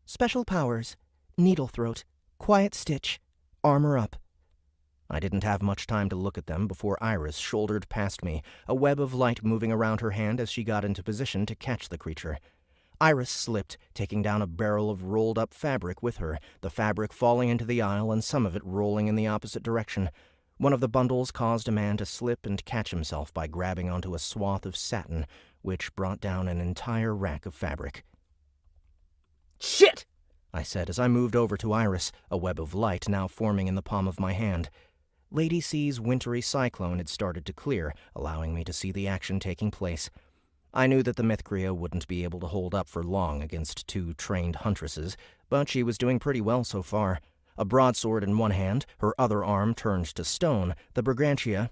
Special powers, Needle Throat, Quiet Stitch, Armor Up. I didn't have much time to look at them before Iris shouldered past me, a web of light moving around her hand as she got into position to catch the creature. Iris slipped, taking down a barrel of rolled-up fabric with her, the fabric falling into the aisle and some of it rolling in the opposite direction. One of the bundles caused a man to slip and catch himself by grabbing onto a swath of satin, which brought down an entire rack of fabric. "Shit!" I said as I moved over to Iris, a web of light now forming in the palm of my hand. Lady C's wintry cyclone had started to clear, allowing me to see the action taking place. I knew that the Mythcria wouldn't be able to hold up for long against 2 trained huntresses, but she was doing pretty well so far. A broadsword in one hand, her other arm turned to stone, the Brigantia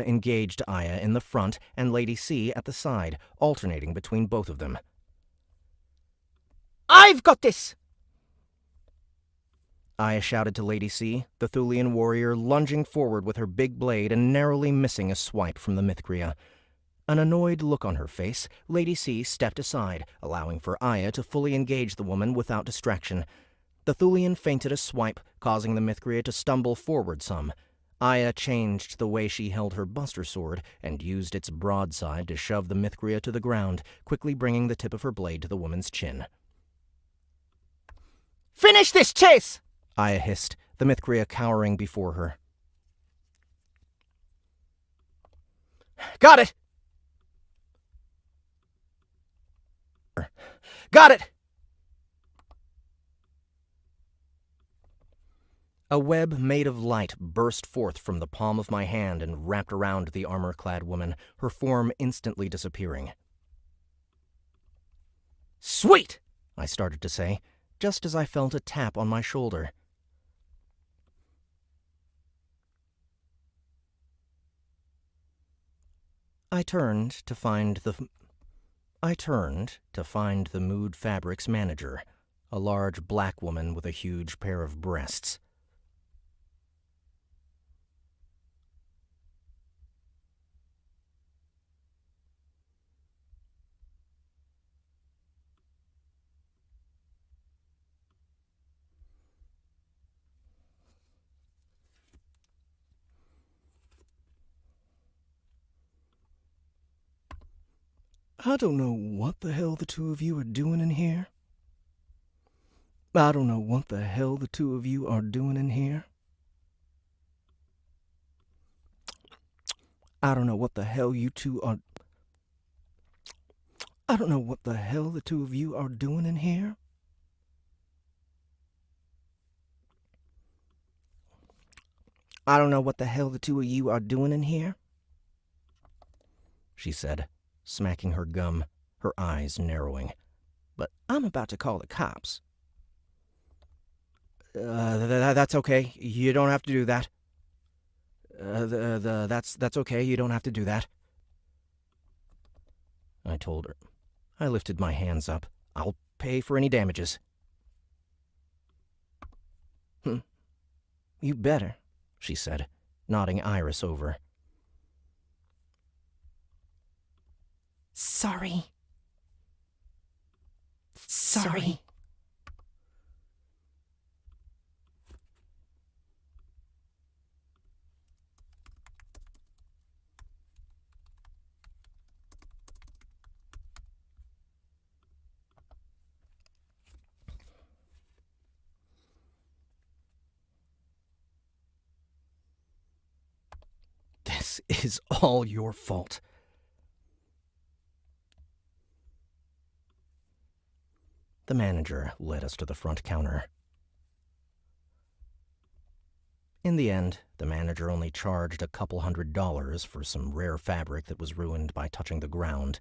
engaged Aya in the front and Lady C at the side, alternating between both of them. "I've got this!" Aya shouted to Lady C, the Thulian warrior lunging forward with her big blade and narrowly missing a swipe from the Mythcria. An annoyed look on her face, Lady C stepped aside, allowing for Aya to fully engage the woman without distraction. The Thulian feinted a swipe, causing the Mythcria to stumble forward some. Aya changed the way she held her buster sword and used its broadside to shove the Mythcria to the ground, quickly bringing the tip of her blade to the woman's chin. "Finish this chase!" Aya hissed, the Mythcria cowering before her. "Got it! Got it!" A web made of light burst forth from the palm of my hand and wrapped around the armor-clad woman, her form instantly disappearing. "Sweet!" I started to say, just as I felt a tap on my shoulder. I turned to find the Mood Fabrics manager, a large black woman with a huge pair of breasts. I don't know what the hell the two of you are doing in here. I don't know what the hell the two of you are doing in here. I don't know what the hell you two are... I don't know what the hell the two of you are doing in here. I don't know what the hell the two of you are doing in here, she said, smacking her gum, her eyes narrowing. But I'm about to call the cops. That's okay. You don't have to do that. That's okay. You don't have to do that, I told her. I lifted my hands up. I'll pay for any damages. You better, she said, nodding Iris over. Sorry. This is all your fault. The manager led us to the front counter. In the end, the manager only charged a couple $100 for some rare fabric that was ruined by touching the ground.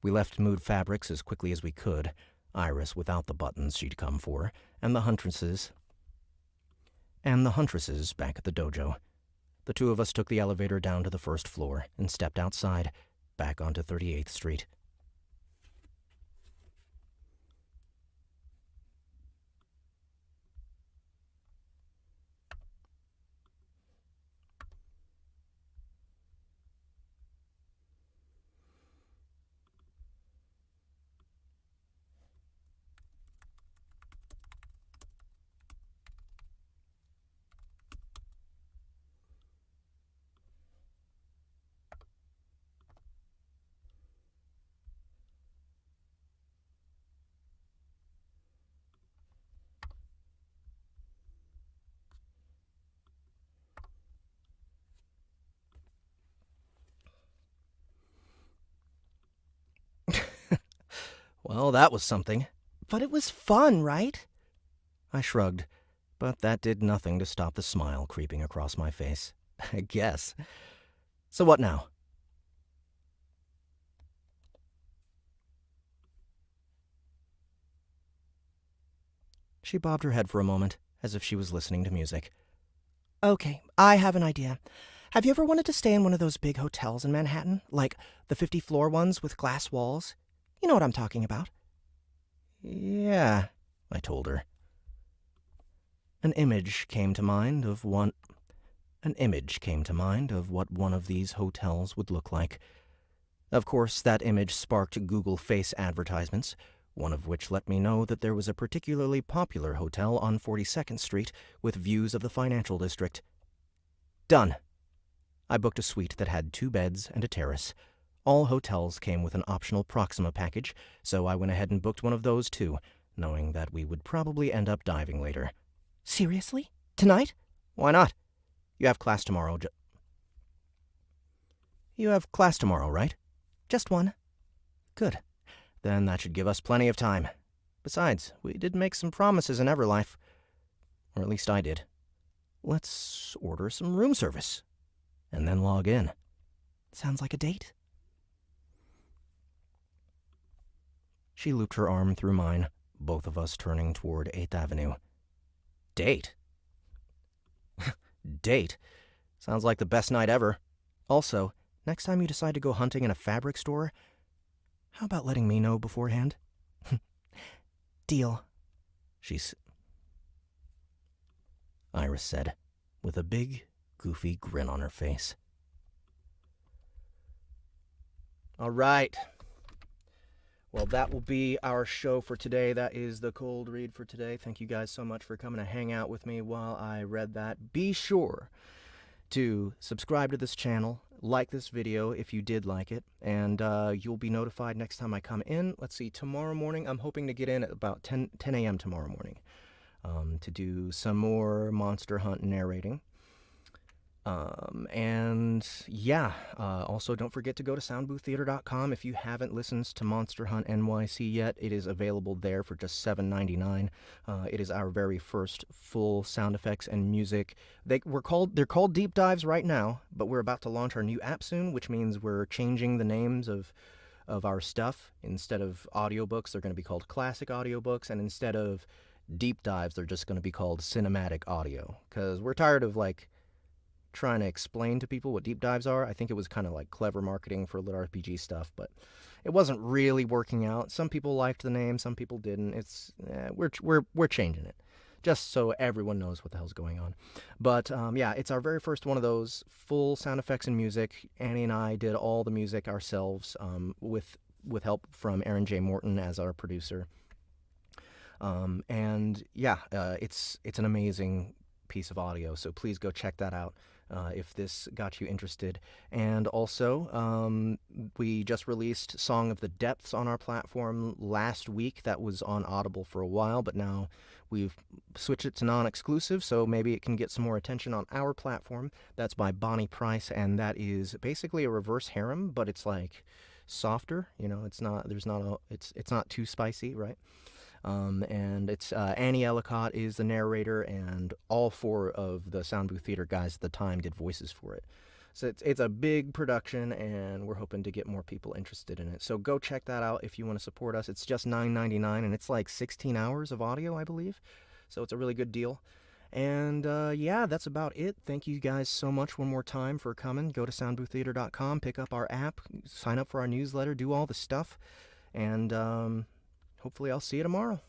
We left Mood Fabrics as quickly as we could, Iris without the buttons she'd come for, and the huntresses back at the dojo. The two of us took the elevator down to the first floor and stepped outside, back onto 38th Street. Well, that was something. But it was fun, right? I shrugged, but that did nothing to stop the smile creeping across my face. I guess. So what now? She bobbed her head for a moment, as if she was listening to music. Okay, I have an idea. Have you ever wanted to stay in one of those big hotels in Manhattan? Like the 50-floor ones with glass walls? You know what I'm talking about. Yeah, I told her. An image came to mind of what one of these hotels would look like. Of course, that image sparked Google Face advertisements, one of which let me know that there was a particularly popular hotel on 42nd Street with views of the financial district. Done. I booked a suite that had 2 beds and a terrace. All hotels came with an optional Proxima package, so I went ahead and booked one of those too, knowing that we would probably end up diving later. Seriously? Tonight? Why not? You have class tomorrow, right? Just one. Good. Then that should give us plenty of time. Besides, we did make some promises in Everlife. Or at least I did. Let's order some room service. And then log in. Sounds like a date. She looped her arm through mine, both of us turning toward 8th Avenue. Date? Date? Sounds like the best night ever. Also, next time you decide to go hunting in a fabric store, how about letting me know beforehand? Deal. Iris said, with a big, goofy grin on her face. All right. Well, that will be our show for today. That is the cold read for today. Thank you guys so much for coming to hang out with me while I read that. Be sure to subscribe to this channel, like this video if you did like it, and you'll be notified next time I come in. Let's see, tomorrow morning, I'm hoping to get in at about 10 a.m. tomorrow morning to do some more Monster Hunt narrating. Also don't forget to go to soundbooththeater.com. If you haven't listened to Monster Hunt NYC yet, it is available there for just $7.99. It is our very first full sound effects and music. They're called deep dives right now, but we're about to launch our new app soon, which means we're changing the names of our stuff. Instead of audiobooks, they're going to be called classic audiobooks, and instead of deep dives, they're just going to be called cinematic audio, because we're tired of trying to explain to people what deep dives are. I think it was kind of like clever marketing for lit RPG stuff, but it wasn't really working out. Some people liked the name, some people didn't. We're changing it, just so everyone knows what the hell's going on. But it's our very first one of those full sound effects and music. Annie and I did all the music ourselves, with help from Aaron J. Morton as our producer. It's an amazing piece of audio, so please go check that out if this got you interested. And also, we just released Song of the Depths on our platform last week. That was on Audible for a while, but now we've switched it to non-exclusive, so maybe it can get some more attention on our platform. That's by Bonnie Price, and that is basically a reverse harem, but it's softer. It's not too spicy, right? And it's Annie Ellicott is the narrator, and all 4 of the Soundbooth Theater guys at the time did voices for it. So it's a big production, and we're hoping to get more people interested in it. So go check that out if you want to support us. It's just $9.99, and it's 16 hours of audio, I believe. So it's a really good deal. And yeah, that's about it. Thank you guys so much one more time for coming. Go to soundbooththeater.com, pick up our app, sign up for our newsletter, do all the stuff. And hopefully I'll see you tomorrow.